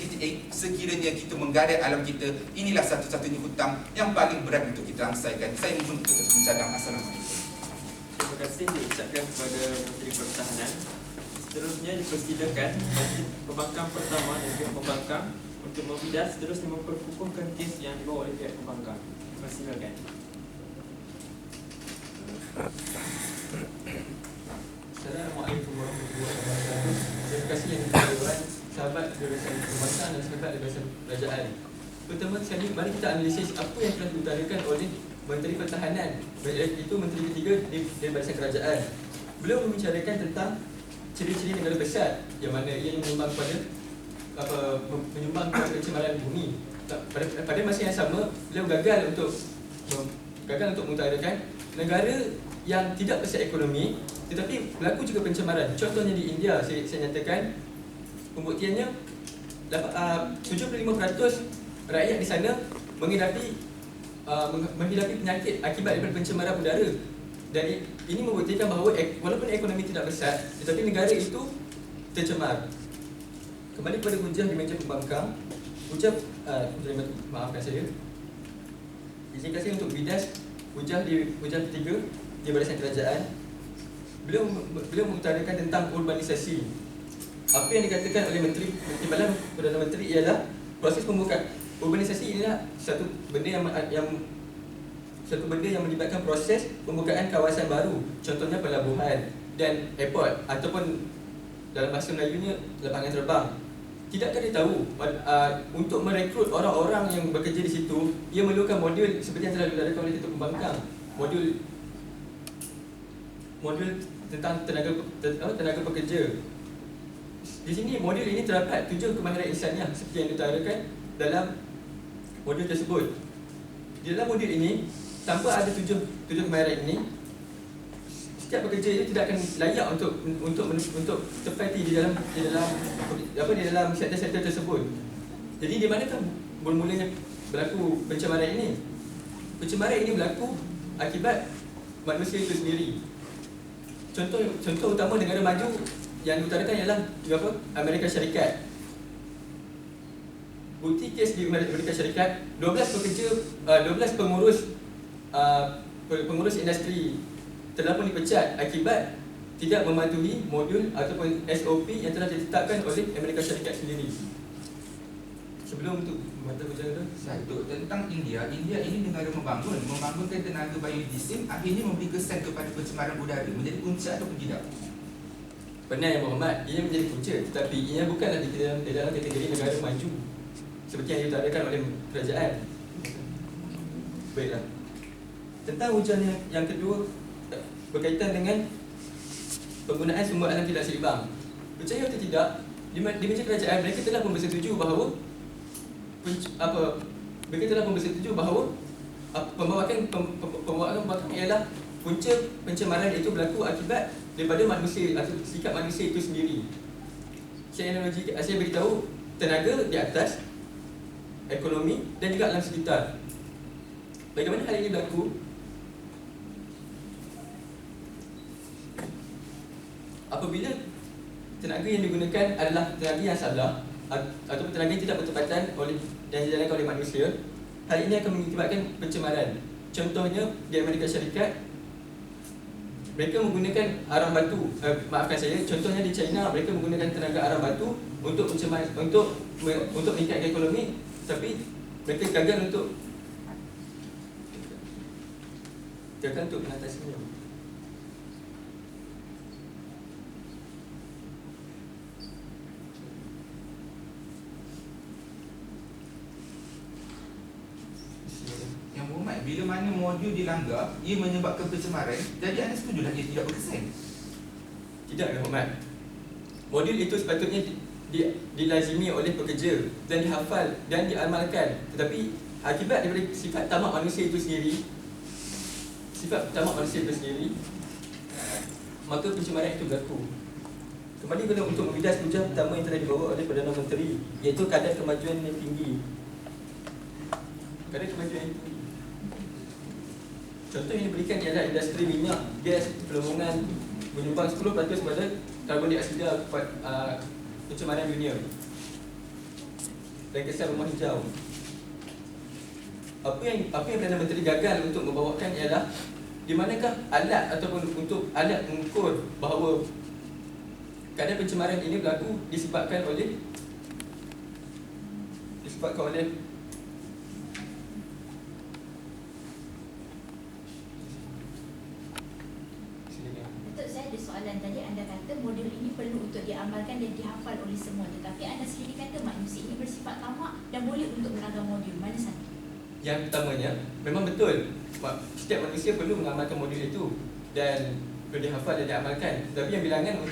kita menggadai alam kita, inilah satu-satunya hutang yang paling berat untuk kita rangsaikan. Saya mohon untuk mencadang. Assalamualaikum. Terima kasih diucapkan kepada Menteri Pertahanan. Seterusnya dipersilakan Menteri Pembangkang pertama dan pihak pembangkang untuk membidas seterusnya memperkukuhkan kes yang dibawa oleh pihak pembangkang. Persilakan. Assalamualaikum warahmatullahi wabarakatuh. Terima kasih yang diperlukan sahabat Dewan Pembangkang dan sahabat Dewan Kerajaan. Pertama sekali, mari kita analisis apa yang telah diutarakan oleh Menteri Pertahanan, iaitu Menteri ketiga di Barisan Kerajaan. Beliau membicarakan tentang ciri-ciri negara besar yang mana ia menyumbang kepada pencemaran bumi. Pada masa yang sama, beliau gagal untuk mengutarakan negara yang tidak besar ekonomi tetapi berlaku juga pencemaran. Contohnya di India, saya nyatakan pembuktiannya 75% rakyat di sana menghidapi penyakit akibat daripada pencemaran udara. Dan ini membuktikan bahawa walaupun ekonomi tidak besar tetapi negara itu tercemar. Kembali kepada hujah di meja pembangkang. Maafkan saya. Izin kasih untuk bidas hujah ketiga di Barisan Kerajaan. Beliau mengutarakan tentang urbanisasi. Apa yang dikatakan oleh Menteri Timbalan Perdana Menteri ialah proses pembukaan urbanisasi inilah satu benda yang melibatkan proses pembukaan kawasan baru, contohnya pelabuhan dan airport ataupun dalam bahasa Melayunya lapangan terbang. Tidakkah dia tahu untuk merekrut orang-orang yang bekerja di situ, ia memerlukan modul seperti yang telah dilakukan oleh Ketua Pembangkang, modul tentang tenaga pekerja. Di sini modul ini terdapat 7 kemahiran insaniah seperti yang diutarakan dalam modul tersebut. Di dalam modul ini, tanpa ada 7 kemahiran ini, setiap pekerja itu tidak akan layak untuk terpati di dalam sektor-sektor tersebut. Jadi di manakah bermulanya berlaku pencemaran ini? Pencemaran ini berlaku akibat manusia itu sendiri. Contoh utama negara maju yang diutarakan ialah Amerika Syarikat. Bukti kes di Amerika Syarikat, 12 pengurus industri telah pun dipecat akibat tidak mematuhi modul ataupun SOP yang telah ditetapkan oleh Amerika Syarikat sendiri. sebelum untuk mata kuliah tu. Satu, tentang India ini negara membangunkan tenaga biodiesel, akhirnya memberi kesan kepada pencemaran udara menjadi punca ataupun tidak? Benar yang Muhammad, ia menjadi punca, tetapi ia bukanlah di dalam kategori negara maju seperti yang diutarakan oleh kerajaan. Baiklah. Tentang hujan yang kedua berkaitan dengan penggunaan sumber alam tidak seimbang. Percaya atau tidak, di meja kerajaan mereka telah pun bersetuju bahawa pembawaan ialah punca pencemaran itu berlaku akibat daripada manusia atau sikap manusia itu sendiri. Saya beritahu tenaga di atas, ekonomi dan juga alam sekitar. Bagaimana hal ini berlaku? Apabila tenaga yang digunakan adalah tenaga yang salah atau tenaga yang tidak bertepatan yang dijalankan oleh manusia, hal ini akan mengakibatkan pencemaran. Contohnya di Amerika Syarikat, mereka menggunakan arang batu. Contohnya di China, mereka menggunakan tenaga arang batu untuk meningkatkan ekonomi, tapi mereka gagal untuk mengatasinya. Yang Muhammad, bila mana modul dilanggar, ia menyebabkan pencemaran, jadi anda setujulah ia tidak berkesan? Tidak, Muhammad. Modul itu sepatutnya dilazimi oleh pekerja dan dihafal dan diamalkan. Tetapi akibat daripada sifat tamak manusia itu sendiri, maka pencemaran itu berlaku. Kembali kepada untuk membidas hujah pertama yang telah dibawa oleh Perdana Menteri, iaitu kadar kemajuan yang tinggi. Contoh yang diberikan ialah industri minyak, gas, pelamongan menyumbang 10% pada karbon dioksida pencemaran dunia dan kesan rumah hijau. Apa yang Perdana Menteri gagal untuk membawakan ialah di manakah alat ataupun untuk alat mengukur bahawa kadar pencemaran ini berlaku disebabkan oleh Untuk saya ada soalan tadi, anda kata modul ini perlu untuk diamalkan dan dihafal oleh semua, tetapi anda sendiri kata manusia ini bersifat tamak dan boleh untuk melanggar modul. Mana satu? Yang pertamanya, memang betul setiap manusia perlu mengamalkan modul itu dan perlu dihafal dan diamalkan. Tapi bilangan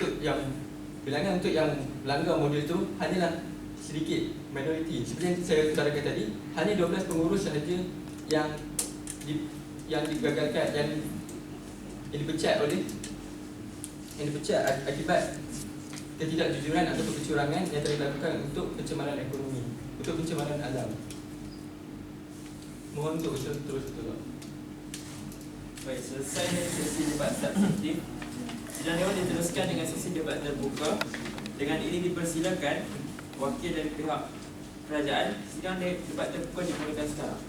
untuk yang melanggar modul itu hanyalah sedikit, minoriti. Seperti yang saya utarakan tadi, hanya 12 pengurus sahaja yang digagalkan, yang dipecat akibat ketidakjujuran atau kecurangan yang telah dilakukan untuk pencemaran ekonomi, untuk pencemaran alam. Mohon untuk usul terus. Baik, selesai dari sesi debat substantif. Sidang Dewan diteruskan dengan sesi debat terbuka. Dengan ini dipersilakan wakil dari pihak kerajaan. Sidang debat terbuka dimulakan sekarang.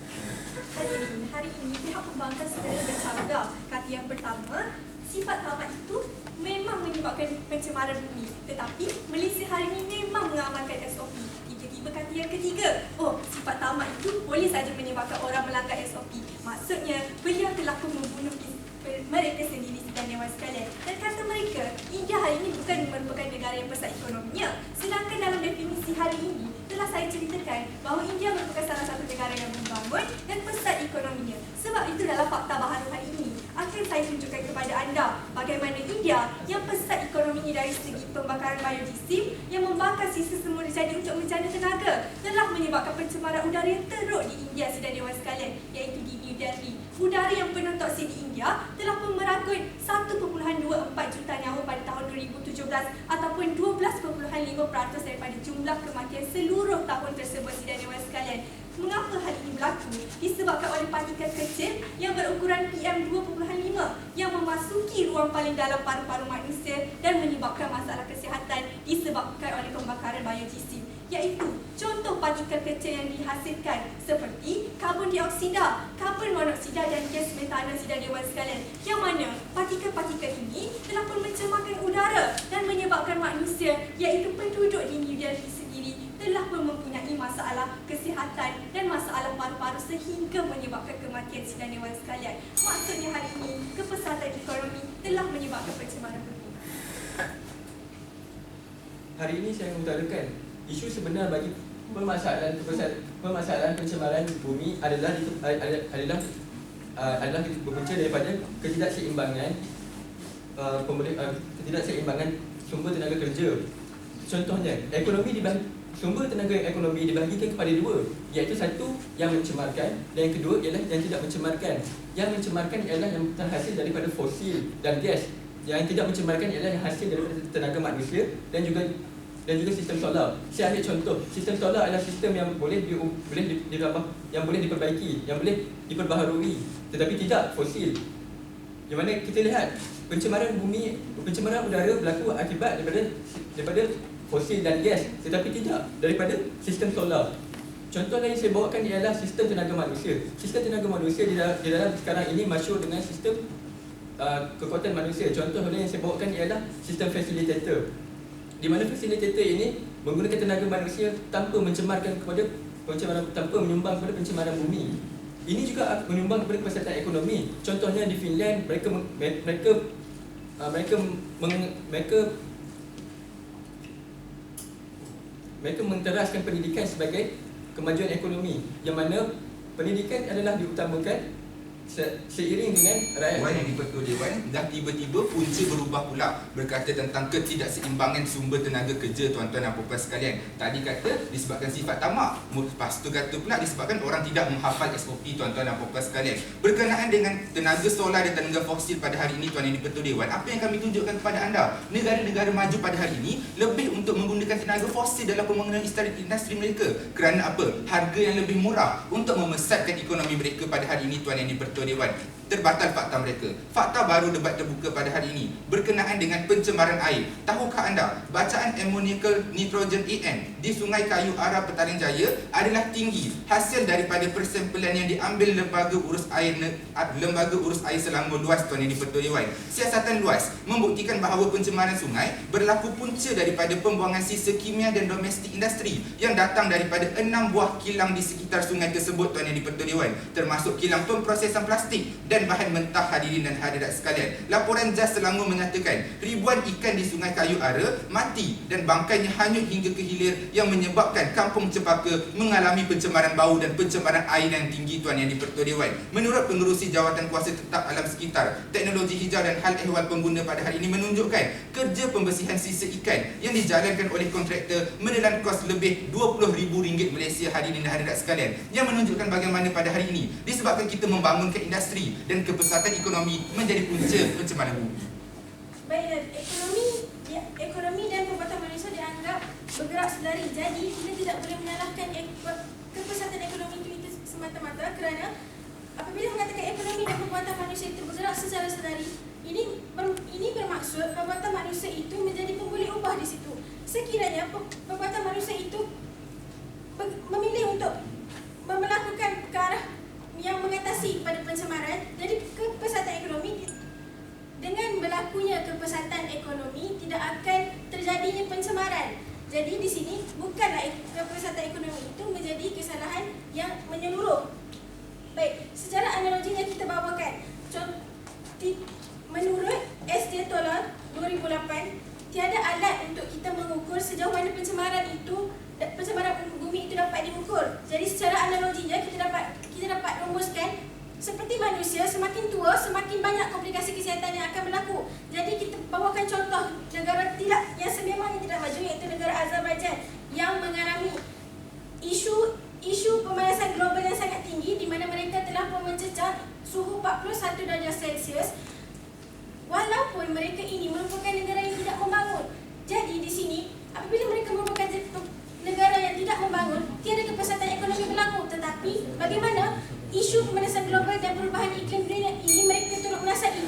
Hari ini pihak pembangkang secara bercakap. Kata yang pertama, sifat tamak itu memang menyebabkan pencemaran bumi, tetapi Malaysia hari ini memang mengamalkan SOP. Tiba-tiba kata yang ketiga, sifat tamak itu boleh saja menyebabkan orang melanggar SOP. Maksudnya, beliau telah pun membunuh mereka sendiri dan dewan sekalian. Dan kata mereka, India hari ini bukan merupakan negara yang pesat ekonominya. Sedangkan dalam definisi hari ini, telah saya ceritakan bahawa India merupakan salah satu negara yang membangun dan pesat ekonominya. Sebab itu dalam fakta baharu hari ini, akan saya tunjukkan kepada anda bagaimana India yang pesat ekonominya dari segi pembakaran biodiesel yang membakar sisa semula jadi untuk menjana tenaga telah menyebabkan pencemaran udara yang teruk di India sedang dewan sekalian, iaitu di New Delhi. Udara yang penuh toksin di India telah merangkut 1.24 juta nyawa pada tahun 2017 ataupun 12.5% daripada jumlah kematian seluruh tahun tersebut sedang dewan sekalian. Mengapa hal ini berlaku? Disebabkan oleh partikel kecil yang berukuran PM2.5 yang memasuki ruang paling dalam paru-paru manusia dan menyebabkan masalah kesihatan disebabkan oleh pembakaran biodiesel, iaitu contoh partikel kecil yang dihasilkan seperti karbon dioksida, karbon monoksida dan gas metana sedang dewan sekalian, yang mana partikel-partikel ini telah pun mencemarkan udara dan menyebabkan manusia, iaitu penduduk di New Delhi sendiri telah pun mempunyai masalah masalah kesihatan dan masalah paru-paru sehingga menyebabkan kematian sidang dewan sekalian. Maksudnya hari ini, kepesatan ekonomi telah menyebabkan pencemaran bumi. Hari ini saya mengutarakan isu sebenar bagi permasalahan pencemaran bumi adalah berpunca daripada ketidakseimbangan ketidakseimbangan sumber tenaga kerja. Contohnya, sumber tenaga ekonomi dibahagikan kepada dua, iaitu satu yang mencemarkan dan yang kedua ialah yang tidak mencemarkan. Yang mencemarkan ialah yang terhasil daripada fosil dan gas. Yang tidak mencemarkan ialah yang hasil daripada tenaga manusia dan juga sistem solar. Saya ambil contoh, sistem solar adalah sistem yang boleh diperbaiki, yang boleh diperbaharui, tetapi tidak fosil. Di mana kita lihat pencemaran bumi, pencemaran udara berlaku akibat daripada fosil dan gas, tetapi tidak daripada sistem solar. Contoh lain saya bawakan ialah sistem tenaga manusia. Sistem tenaga manusia di dalam sekarang ini masyhur dengan sistem kekuatan manusia. Contoh lain yang saya bawakan ialah sistem facilitator, di mana facilitator ini menggunakan tenaga manusia tanpa menyumbang kepada pencemaran bumi. Ini juga menyumbang kepada kesihatan ekonomi. Contohnya di Finland, mereka menteraskan pendidikan sebagai kemajuan ekonomi, yang mana pendidikan adalah diutamakan seiring dengan rakyat. Dewan yang di-Pertua Dewan dah tiba-tiba punca berubah pula, berkata tentang ketidakseimbangan sumber tenaga kerja, tuan-tuan dan puan-puan sekalian. Tadi kata disebabkan sifat tamak, lepas tu kata pula disebabkan orang tidak menghafal SOP, tuan-tuan dan puan-puan sekalian. Berkenaan dengan tenaga solar dan tenaga fosil pada hari ini, tuan yang di-Pertua Dewan, apa yang kami tunjukkan kepada anda? Negara-negara maju pada hari ini lebih untuk menggunakan tenaga fosil dalam pembangunan industri mereka. Kerana apa? Harga yang lebih murah untuk memesatkan ekonomi mereka pada hari ini, tuan yang di-Pertua Dewan. Terbatal fakta mereka. Fakta baru debat terbuka pada hari ini berkenaan dengan pencemaran air. Tahukah anda, bacaan ammoniacal nitrogen AN di Sungai Kayu Ara, Petaling Jaya adalah tinggi hasil daripada persampaian yang diambil Lembaga Urus Air Selangor Luas, tuan yang di-Pertua Dewan. Siasatan luas membuktikan bahawa pencemaran sungai berlaku punca daripada pembuangan sisa kimia dan domestik industri yang datang daripada 6 buah kilang di sekitar sungai tersebut, tuan yang di-Pertua Dewan, termasuk kilang pemprosesan plastik dan bahan mentah. Hadirin dan hadirat sekalian, laporan JAS Selangor menyatakan ribuan ikan di Sungai Kayu Ara mati dan bangkainya hanyut hingga ke hilir, yang menyebabkan kampung Cempaka mengalami pencemaran bau dan pencemaran air yang tinggi, tuan yang di-Pertua Dewan. Menurut pengerusi Jawatan Kuasa Tetap Alam Sekitar, Teknologi Hijau dan Hal Ehwal Pengguna pada hari ini menunjukkan kerja pembersihan sisa ikan yang dijalankan oleh kontraktor menelan kos lebih RM20,000 Malaysia, hadirin dan hadirat sekalian, yang menunjukkan bagaimana pada hari ini disebabkan kita membangunkan industri dan kepesatan ekonomi menjadi punca pencemaran bumi. Baik, ekonomi dan perbuatan manusia dianggap bergerak selari. Jadi kita tidak boleh menyalahkan kepesatan ekonomi itu semata-mata, kerana apabila mengatakan ekonomi dan perbuatan manusia itu bergerak secara selari, ini bermaksud perbuatan manusia itu menjadi pemboleh ubah di situ. Sekiranya perbuatan manusia itu memilih untuk melakukan ke arah yang mengatasi pada pencemaran, jadi kepesatan ekonomi, dengan berlakunya kepesatan ekonomi tidak akan terjadinya pencemaran. Jadi di sini bukanlah kepesatan ekonomi itu menjadi kesalahan yang menyeluruh. Baik, secara analoginya kita bawakan, menurut SJ Tolong 2008, tiada alat untuk kita mengukur sejauh mana pencemaran bumi itu dapat diukur. Jadi secara analoginya kita dapat rumuskan, seperti manusia, semakin tua semakin banyak komplikasi kesihatan yang akan berlaku. Jadi kita bawakan contoh negara yang sememangnya tidak maju, iaitu negara Azerbaijan, yang mengalami isu pemanasan global yang sangat tinggi, di mana mereka telah pun mencecah suhu 41 darjah Celsius, walaupun mereka ini merupakan negara yang tidak membangun. Jadi di sini apabila mereka merupakan negara yang tidak membangun, tiada kepesatan ekonomi berlaku. Tetapi bagaimana isu pemanasan global dan perubahan iklim dunia ini mereka turut menasai.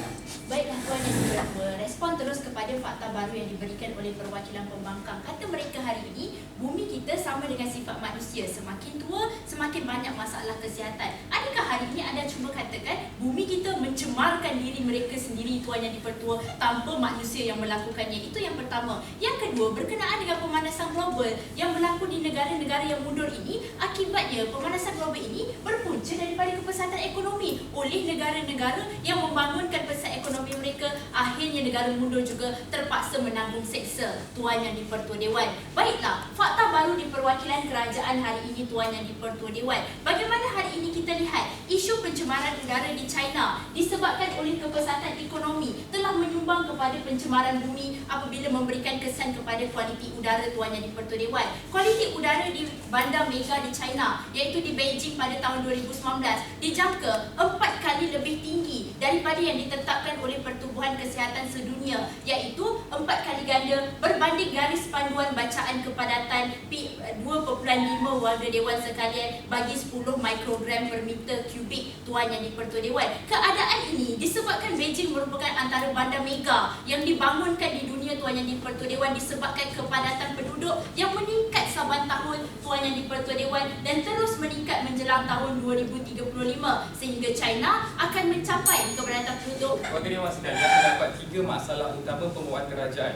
Baiklah tuan yang beberapa, respon terus kepada fakta baru baru yang diberikan oleh perwakilan pembangkang. Kata mereka hari ini, bumi kita sama dengan sifat manusia, semakin tua semakin banyak masalah kesihatan. Adakah hari ini anda cuba katakan bumi kita mencemarkan diri mereka sendiri, Tuan Yang di-Pertua, tanpa manusia yang melakukannya? Itu yang pertama. Yang kedua, berkenaan dengan pemanasan global yang berlaku di negara-negara yang mundur ini, akibatnya pemanasan global ini berpunca daripada kepesatan ekonomi oleh negara-negara yang membangunkan pesat ekonomi mereka. Akhirnya negara mundur juga terpaksa menanggung seksa, Tuan Yang di-Pertua Dewan. Baiklah, fakta baru di perwakilan kerajaan hari ini, Tuan Yang di-Pertua Dewan. Bagaimana hari ini kita lihat isu pencemaran udara di China disebabkan oleh kepesatan ekonomi telah menyumbang kepada pencemaran bumi apabila memberikan kesan kepada kualiti udara, Tuan Yang di-Pertua Dewan. Kualiti udara di bandar mega di China, iaitu di Beijing pada tahun 2019, dijangka 4 kali lebih tinggi daripada yang ditetapkan oleh Pertubuhan Kesihatan Sedunia, iaitu 4 kali ganda berbanding garis panduan bacaan kepadatan P2.5 warga dewan sekalian bagi 10 mikrogram per meter kubik, Tuan Yang di-Pertua Dewan. Keadaan ini disebabkan Beijing merupakan antara bandar mega yang dibangunkan di dunia, Tuan Yang di-Pertua Dewan, disebabkan kepadatan penduduk yang meningkat saban tahun, Tuan Yang di-Pertua Dewan, dan terus meningkat menjelang tahun 2035 sehingga China akan mencapai keberatan penduduk. Wakil Dewan sekalian, terdapat 3 masalah utama pembuat kerajaan.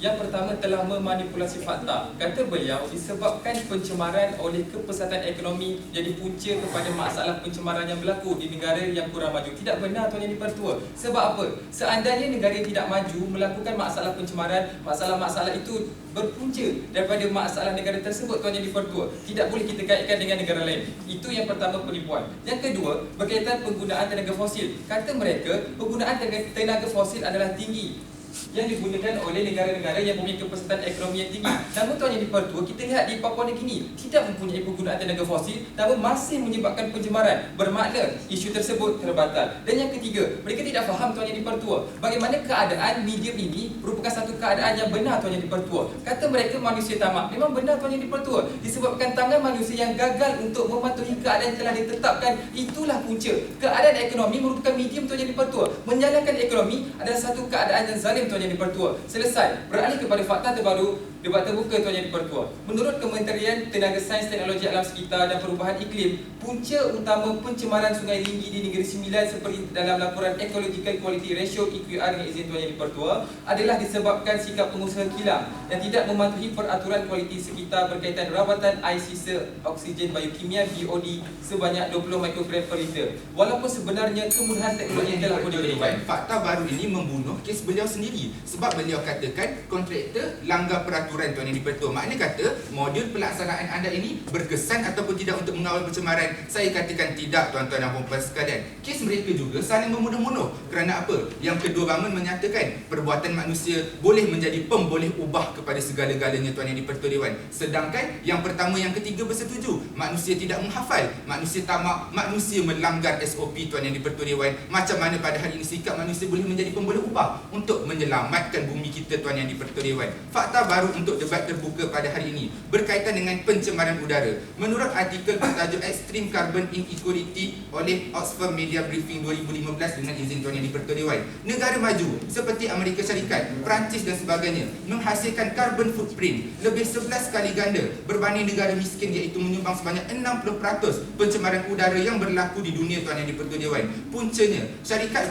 Yang pertama telah memanipulasi fakta. Kata beliau, disebabkan pencemaran oleh kepesatan ekonomi jadi punca kepada masalah pencemaran yang berlaku di negara yang kurang maju. Tidak benar, Tuan Yang di-Pertua. Sebab apa? Seandainya negara yang tidak maju melakukan masalah pencemaran, masalah-masalah itu berpunca daripada masalah negara tersebut, Tuan Yang di-Pertua. Tidak boleh kita kaitkan dengan negara lain. Itu yang pertama, penipuan. Yang kedua, berkaitan penggunaan tenaga fosil. Kata mereka, penggunaan tenaga fosil adalah tinggi yang digunakan oleh negara-negara yang mempunyai kepesatan ekonomi yang tinggi. Namun, Tuan Yang di-Pertua, kita lihat di Papua New Guinea tidak mempunyai penggunaan tenaga fosil, namun masih menyebabkan pencemaran. Bermakna isu tersebut terbatal. Dan yang ketiga, mereka tidak faham, Tuan Yang di-Pertua, bagaimana keadaan medium ini merupakan satu keadaan yang benar, Tuan Yang di-Pertua. Kata mereka manusia tamak. Memang benar, Tuan Yang di-Pertua. Disebabkan tangan manusia yang gagal untuk mematuhi keadaan yang telah ditetapkan, itulah punca. Keadaan ekonomi merupakan medium, Tuan Yang di-Pertua. Menyalahkan ekonomi adalah satu keadaan yang zalim, Tuan Yang di-Pertua. Selesai. Beralih kepada fakta terbaru, debat terbuka, Tuan Yang di-Pertua. Menurut Kementerian Tenaga Sains Teknologi Alam Sekitar dan Perubahan Iklim, punca utama pencemaran Sungai Linggi di Negeri Sembilan seperti dalam laporan Ecological Quality Ratio EQR dengan izin Tuan Yang di-Pertua adalah disebabkan sikap pengusaha kilang yang tidak mematuhi peraturan kualiti sekitar berkaitan rawatan air sisa oksigen biokimia BOD sebanyak 20 mikrogram per liter. Walaupun sebenarnya kemudahan teknologi telah pun diberikan. Fakta baru ini membunuh kes beliau sendiri sebab beliau katakan kontraktor langgar peraturan, Tuan Yang di-Pertua. Maknanya kata modul pelaksanaan anda ini berkesan ataupun tidak untuk mengawal pencemaran. Saya katakan tidak, tuan-tuan dan puan-puan sekalian. Kes mereka juga saling membunuh-bunuh. Kerana apa? Yang kedua bangun menyatakan perbuatan manusia boleh menjadi pemboleh ubah kepada segala-galanya, Tuan Yang di-Pertua Dewan. Sedangkan yang pertama, yang ketiga bersetuju. Manusia tidak menghafal, manusia tamak, manusia melanggar SOP, Tuan Yang di-Pertua Dewan. Macam mana pada hari ini sikap manusia boleh menjadi pemboleh ubah untuk menyelamatkan bumi kita, Tuan Yang di-Pertua Dewan. Fakta baru untuk debat terbuka pada hari ini berkaitan dengan pencemaran udara. Menurut artikel bertajuk Extreme Carbon Inequality oleh Oxford Media Briefing 2015 dengan izin Tuan Yang di-Pertua Dewan, negara maju seperti Amerika Syarikat, Perancis dan sebagainya menghasilkan carbon footprint lebih 11 kali ganda berbanding negara miskin, iaitu menyumbang sebanyak 60% pencemaran udara yang berlaku di dunia, Tuan Yang di-Pertua Dewan. Puncanya, syarikat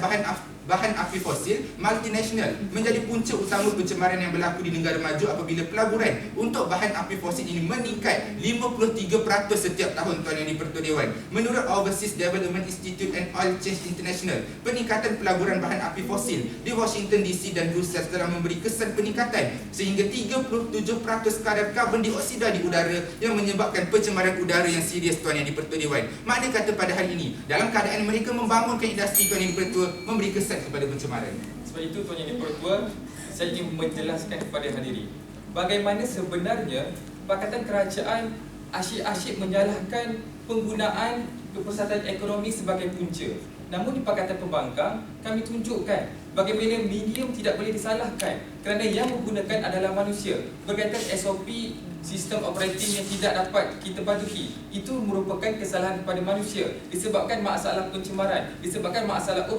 bahan api fosil multinasional menjadi punca utama pencemaran yang berlaku di negara maju apabila pelaburan untuk bahan api fosil ini meningkat 53% setiap tahun, Tuan Yang di-Pertua Dewan. Menurut Overseas Development Institute and Oil Change International, peningkatan pelaburan bahan api fosil di Washington DC dan Brussels telah memberi kesan peningkatan sehingga 37% kadar karbon dioksida di udara yang menyebabkan pencemaran udara yang serius, Tuan Yang di-Pertua Dewan. Maknanya kata pada hari ini, dalam keadaan mereka membangunkan industri, Tuan Yang di-Pertua, memberi kesan kepada pencemaran. Sebab itu, Tuan Yang di-Pertua, saya ingin menjelaskan kepada hadirin bagaimana sebenarnya Pakatan Kerajaan asyik-asyik menyalahkan penggunaan kepesatan ekonomi sebagai punca. Namun di Pakatan Pembangkang, kami tunjukkan bagaimana medium tidak boleh disalahkan kerana yang menggunakan adalah manusia. Berkaitan SOP sistem operating yang tidak dapat kita patuhi, itu merupakan kesalahan kepada manusia disebabkan masalah pencemaran, disebabkan masalah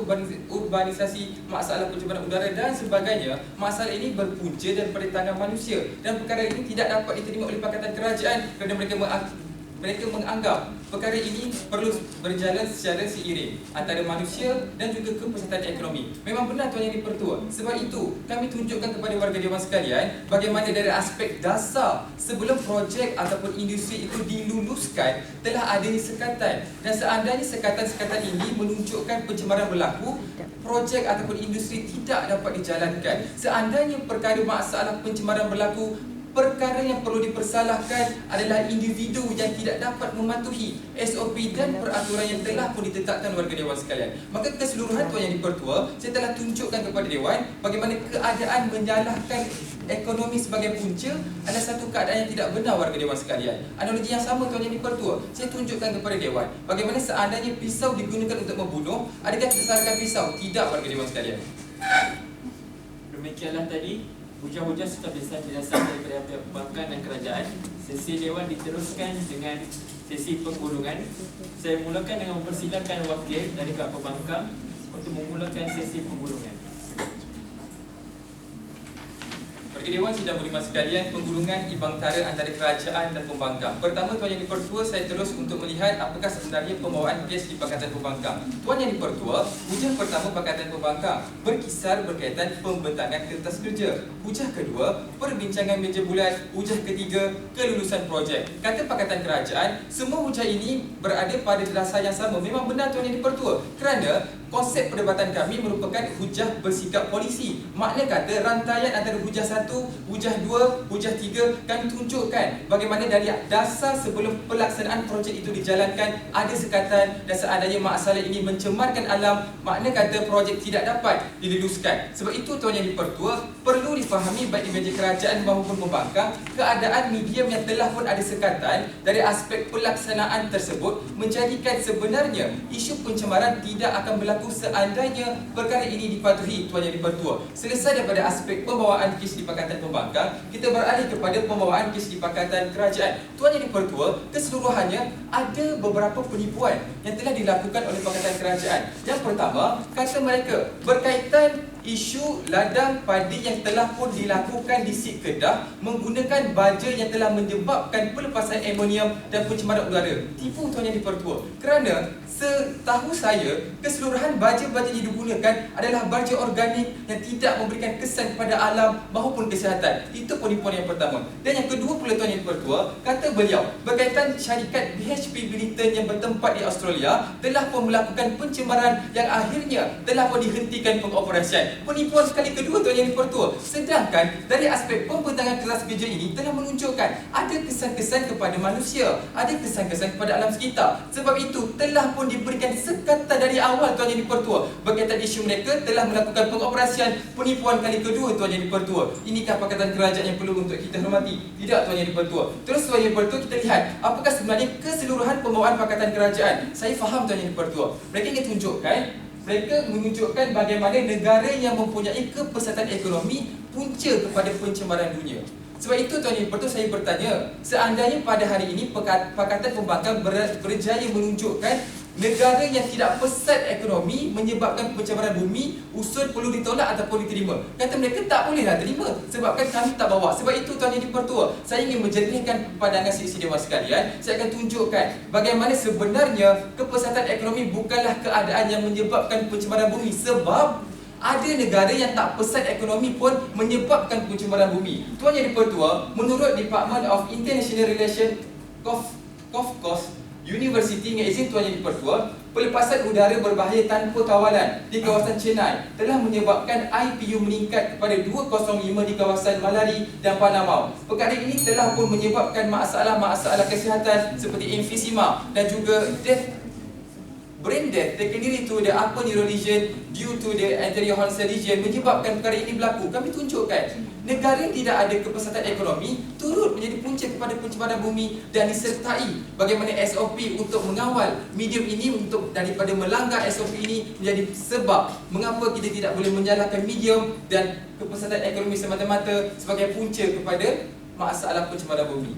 urbanisasi, masalah pencemaran udara dan sebagainya. Masalah ini berpunca daripada tangan manusia dan perkara ini tidak dapat diterima oleh Pakatan Kerajaan kerana mereka menganggap perkara ini perlu berjalan secara seiring antara manusia dan juga kepesatan ekonomi. Memang benar Tuan Yang di-Pertua. Sebab itu, kami tunjukkan kepada warga dewan sekalian bagaimana dari aspek dasar sebelum projek ataupun industri itu diluluskan telah adanya sekatan. Dan seandainya sekatan-sekatan ini menunjukkan pencemaran berlaku, projek ataupun industri tidak dapat dijalankan. Seandainya perkara masalah pencemaran berlaku, perkara yang perlu dipersalahkan adalah individu yang tidak dapat mematuhi SOP dan peraturan yang telah pun ditetapkan warga dewan sekalian. Maka keseluruhan Tuan Yang di-Pertua, saya telah tunjukkan kepada dewan bagaimana keadaan menyalahkan ekonomi sebagai punca adalah satu keadaan yang tidak benar warga dewan sekalian. Analogi yang sama Tuan Yang di-Pertua, saya tunjukkan kepada dewan bagaimana seandainya pisau digunakan untuk membunuh, adakah kita salahkan pisau? Tidak warga dewan sekalian. Demikianlah tadi hujah-hujah serta penjelasan daripada pihak perbankan dan kerajaan. Sesi dewan diteruskan dengan sesi penggulungan. Saya mulakan dengan mempersilakan wakil dari pihak perbankan untuk memulakan sesi penggulungan. Warga dewan sidang berhormat sekalian, penggulungan ibangtara antara kerajaan dan pembangkang. Pertama Tuan Yang di-Pertua, saya terus untuk melihat apakah sebenarnya pembawaan kes di Pakatan Pembangkang. Tuan Yang di-Pertua, hujah pertama Pakatan Pembangkang berkisar berkaitan pembentangan kertas kerja. Hujah kedua, perbincangan meja bulat. Hujah ketiga, kelulusan projek. Kata Pakatan Kerajaan, semua hujah ini berada pada dasar yang sama. Memang benar Tuan Yang di-Pertua, kerana konsep perdebatan kami merupakan hujah bersikap polisi. Makna kata rantaian antara hujah 1, hujah 2, hujah 3 kami tunjukkan bagaimana dari dasar sebelum pelaksanaan projek itu dijalankan ada sekatan dan seandainya masalah ini mencemarkan alam, makna kata projek tidak dapat diluluskan. Sebab itu Tuan Yang di-Pertua, perlu difahami baik di meja kerajaan maupun pembangkang, keadaan medium yang telah pun ada sekatan dari aspek pelaksanaan tersebut menjadikan sebenarnya isu pencemaran tidak akan berlaku seandainya perkara ini dipatuhi Tuan Yang di-Pertua. Selesai daripada aspek pembawaan kes di Pakatan Pembangkang, kita beralih kepada pembawaan kes di Pakatan Kerajaan. Tuan Yang di-Pertua, keseluruhannya ada beberapa penipuan yang telah dilakukan oleh Pakatan Kerajaan. Yang pertama, kata mereka berkaitan isu ladang padi yang telah pun dilakukan di Sik Kedah menggunakan baja yang telah menyebabkan pelepasan amonium dan pencemaran udara. Tipu Tuan Yang di-Pertua. Kerana setahu saya, keseluruhan baja-baja yang digunakan adalah baja organik yang tidak memberikan kesan kepada alam maupun kesihatan. Itu penipuan yang pertama. Dan yang kedua pula Tuan Yang di-Pertua, kata beliau berkaitan syarikat BHP Billiton yang bertempat di Australia telah pun melakukan pencemaran yang akhirnya telah pun dihentikan pengoperasian. Penipuan sekali kedua Tuan Yang di-Pertua. Sedangkan dari aspek pembentangan kertas kerja ini telah menunjukkan ada kesan-kesan kepada manusia, ada kesan-kesan kepada alam sekitar. Sebab itu telah pun diberikan sekatan dari awal Tuan Yang di-Pertua berkaitan isu mereka telah melakukan pengoperasian. Penipuan kali kedua Tuan Yang di-Pertua. Inikah Pakatan Kerajaan yang perlu untuk kita hormati? Tidak Tuan Yang di-Pertua. Terus Tuan Yang di-Pertua, kita lihat apakah sebenarnya keseluruhan pembawaan Pakatan Kerajaan. Saya faham Tuan Yang di-Pertua, mereka ingin tunjukkan, mereka menunjukkan bagaimana negara yang mempunyai kepesatan ekonomi punca kepada pencemaran dunia. Sebab itu Tuan Yang di-Pertua, saya bertanya, seandainya pada hari ini Pakatan Pembangkang berjaya menunjukkan negara yang tidak pesat ekonomi menyebabkan pencemaran bumi, usul perlu ditolak ataupun diterima. Kata mereka tak bolehlah terima sebabkan kami tak bawa. Sebab itu Tuan Yang di-Pertua, saya ingin menjernihkan pandangan sisi dewan sekalian. Saya akan tunjukkan bagaimana sebenarnya kepesatan ekonomi bukanlah keadaan yang menyebabkan pencemaran bumi. Sebab ada negara yang tak pesat ekonomi pun menyebabkan pencemaran bumi. Tuan Yang di-Pertua, menurut Department of International Relations KOFKOS University dengan izin Tuan Yang di-Pertua, pelepasan udara berbahaya tanpa kawalan di kawasan Chennai telah menyebabkan IPU meningkat kepada 205 di kawasan Malari dan Panamau. Perkara ini telah pun menyebabkan masalah-masalah kesihatan seperti emfisema dan juga brain death secondary to the upper neural lesion due to the anterior horn cell lesion menyebabkan perkara ini berlaku. Kami tunjukkan negara yang tidak ada kepesatan ekonomi turut menjadi punca kepada pencemaran bumi dan disertai bagaimana SOP untuk mengawal medium ini untuk daripada melanggar SOP ini menjadi sebab mengapa kita tidak boleh menyalahkan medium dan kepesatan ekonomi semata-mata sebagai punca kepada masalah pencemaran bumi.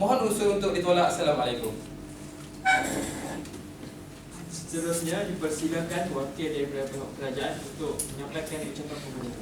Mohon usul untuk ditolak. Assalamualaikum. Seterusnya dipersilakan wakil daripada pihak kerajaan untuk menyampaikan ucapan pembukaan.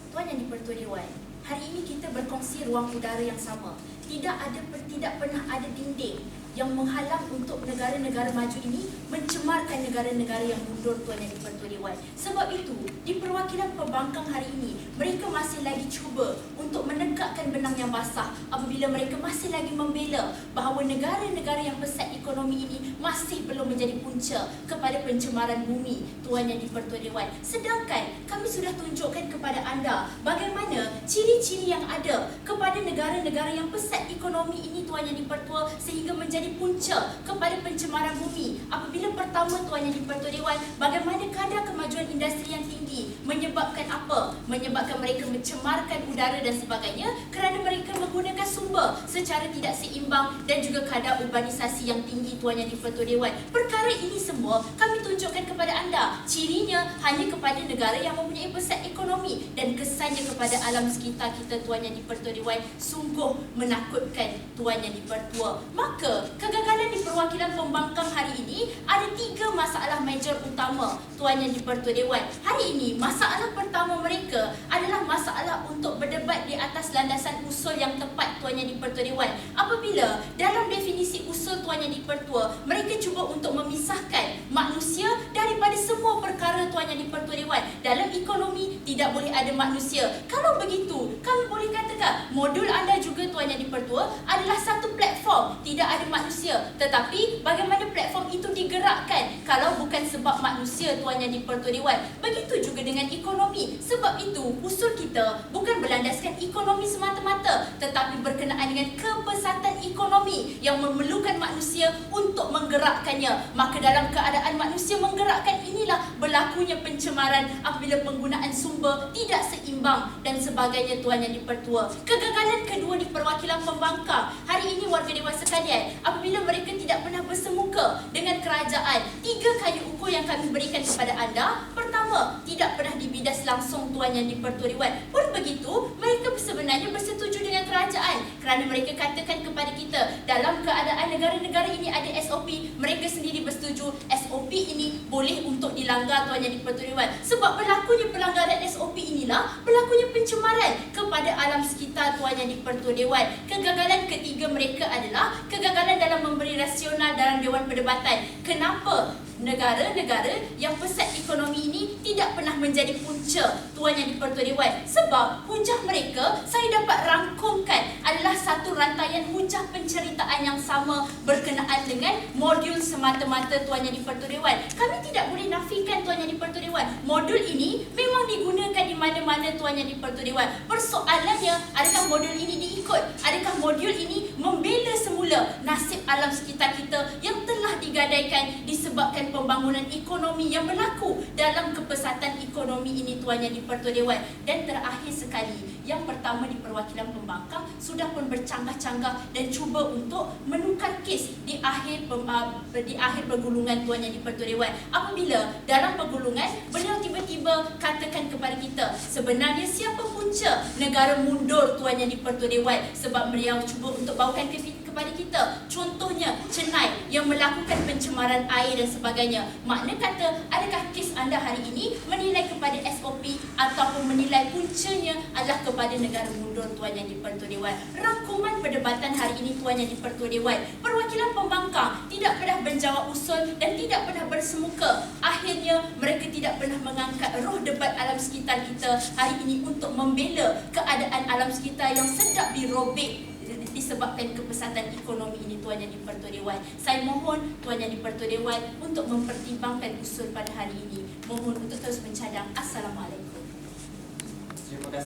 Tuan Yang di-Pertua Dewan, hari ini kita berkongsi ruang udara yang sama. Tidak pernah ada dinding yang menghalang untuk negara-negara maju ini mencemarkan negara-negara yang mundur, Tuan Yang di-Pertua Dewan. Sebab itu, di perwakilan pembangkang hari ini, mereka masih lagi cuba untuk menegakkan benang yang basah apabila mereka masih lagi membela bahawa negara-negara yang pesat ekonomi ini masih belum menjadi punca kepada pencemaran bumi, Tuan Yang di-Pertua Dewan. Sedangkan kami sudah tunjukkan kepada anda bagaimana ciri-ciri yang ada kepada negara-negara yang pesat ekonomi ini, Tuan Yang di-Pertua, sehingga menjadi punca kepada pencemaran bumi. Apabila pertama, Tuan Yang di-Pertua Dewan, bagaimana kadar kemajuan industri yang tinggi menyebabkan apa? Menyebabkan mereka mencemarkan udara dan sebagainya kerana mereka menggunakan sumber secara tidak seimbang dan juga kadar urbanisasi yang tinggi, Tuan Yang di-Pertua Dewan. Perkara ini semua kami tunjukkan kepada anda. Cirinya hanya kepada negara yang mempunyai pesat ekonomi dan kesannya kepada alam sekitar kita, Tuan Yang di-Pertua Dewan, sungguh menakutkan, Tuan Yang di-Pertua. Maka kegagalan di perwakilan pembangkang hari ini ada 3 masalah major utama, Tuan Yang di-Pertua Dewan. Hari ini masalah pertama mereka adalah masalah untuk berdebat di atas landasan usul yang tepat, Tuan Yang di-Pertua Dewan. Apabila dalam definisi usul, Tuan Yang di-Pertua, mereka cuba untuk memisahkan manusia daripada semua perkara, Tuan Yang di-Pertua Dewan. Dalam ekonomi tidak boleh ada manusia. Kalau begitu, kami boleh katakan modul anda juga, Tuan Yang di-Pertua, adalah satu platform, tidak ada manusia. Tetapi bagaimana platform itu digerakkan kalau bukan sebab manusia, Tuan Yang di-Pertua Dewan? Begitu juga dengan ekonomi. Sebab itu usul kita bukan berlandaskan ekonomi semata-mata, tetapi berkenaan dengan kepesatan ekonomi yang memerlukan manusia untuk menggerakkannya. Maka dalam keadaan manusia menggerakkan inilah berlakunya pencemaran apabila penggunaan sumber tidak seimbang dan sebagainya, Tuan Yang di-Pertua. Kegagalan kedua di perwakilan pembangkang hari ini, warga dewan sekalian, apabila mereka tidak pernah bersemuka dengan kerajaan. 3 kayu ukur yang kami berikan kepada anda. Pertama, tidak pernah dibidas langsung, Tuan Yang di-Pertua Dewan. Pun begitu, mereka sebenarnya bersetuju dengan kerajaan kerana mereka katakan kepada kita dalam keadaan negara-negara ini ada SOP, mereka sendiri bersetuju SOP ini boleh untuk dilanggar, Tuan Yang di-Pertua Dewan. Sebab berlakunya pelanggaran SOP inilah berlakunya pencemaran kepada alam sekitar, Tuan Yang di-Pertua Dewan. Kegagalan ketiga mereka adalah kegagalan dalam memberi rasional dalam Dewan Perdebatan. Kenapa negara-negara yang pesat ekonomi ini tidak pernah menjadi punca, Tuan Yang di-Pertua Dewan? Sebab hujah mereka saya dapat rangkumkan adalah satu rantaian hujah penceritaan yang sama berkenaan dengan modul semata-mata, Tuan Yang di-Pertua Dewan. Kami tidak boleh nafikan, Tuan Yang di-Pertua Dewan, modul ini memang digunakan di mana-mana, Tuan Yang di-Pertua Dewan. Persoalannya, adakah modul ini diikut? Adakah modul ini membela semula nasib alam sekitar kita yang telah digadaikan disebabkan pembangunan ekonomi yang berlaku dalam kepesatan ekonomi ini, Tuan Yang di-Pertua Dewan? Dan terakhir sekali, yang pertama di perwakilan pembangkang sudah pun bercanggah-canggah dan cuba untuk menukar kes di akhir pergulungan, Tuan Yang di-Pertua Dewan. Apabila dalam pergulungan beliau tiba-tiba katakan kepada kita sebenarnya siapa punca negara mundur, Tuan Yang di-Pertua Dewan, sebab beliau cuba untuk bawakan kepada kita contohnya Chennai yang melakukan pencemaran air dan sebagainya. Makna kata, adakah kes anda hari ini menilai kepada SOP ataupun menilai puncanya adalah kepada negara mundur, Tuan Yang di-Pertua Dewan? Rangkuman perdebatan hari ini, Tuan Yang di-Pertua Dewan, perwakilan pembangkang tidak pernah menjawab usul dan tidak pernah bersemuka. Akhirnya mereka tidak pernah mengangkat roh debat alam sekitar kita hari ini untuk membela keadaan alam sekitar yang sedap dirobek disebabkan kepesatan ekonomi ini, Tuan Yang di-Pertua Dewan. Saya mohon Tuan Yang di-Pertua Dewan untuk mempertimbangkan usul pada hari ini. Mohon untuk terus mencadang. Assalamualaikum. Terima kasih.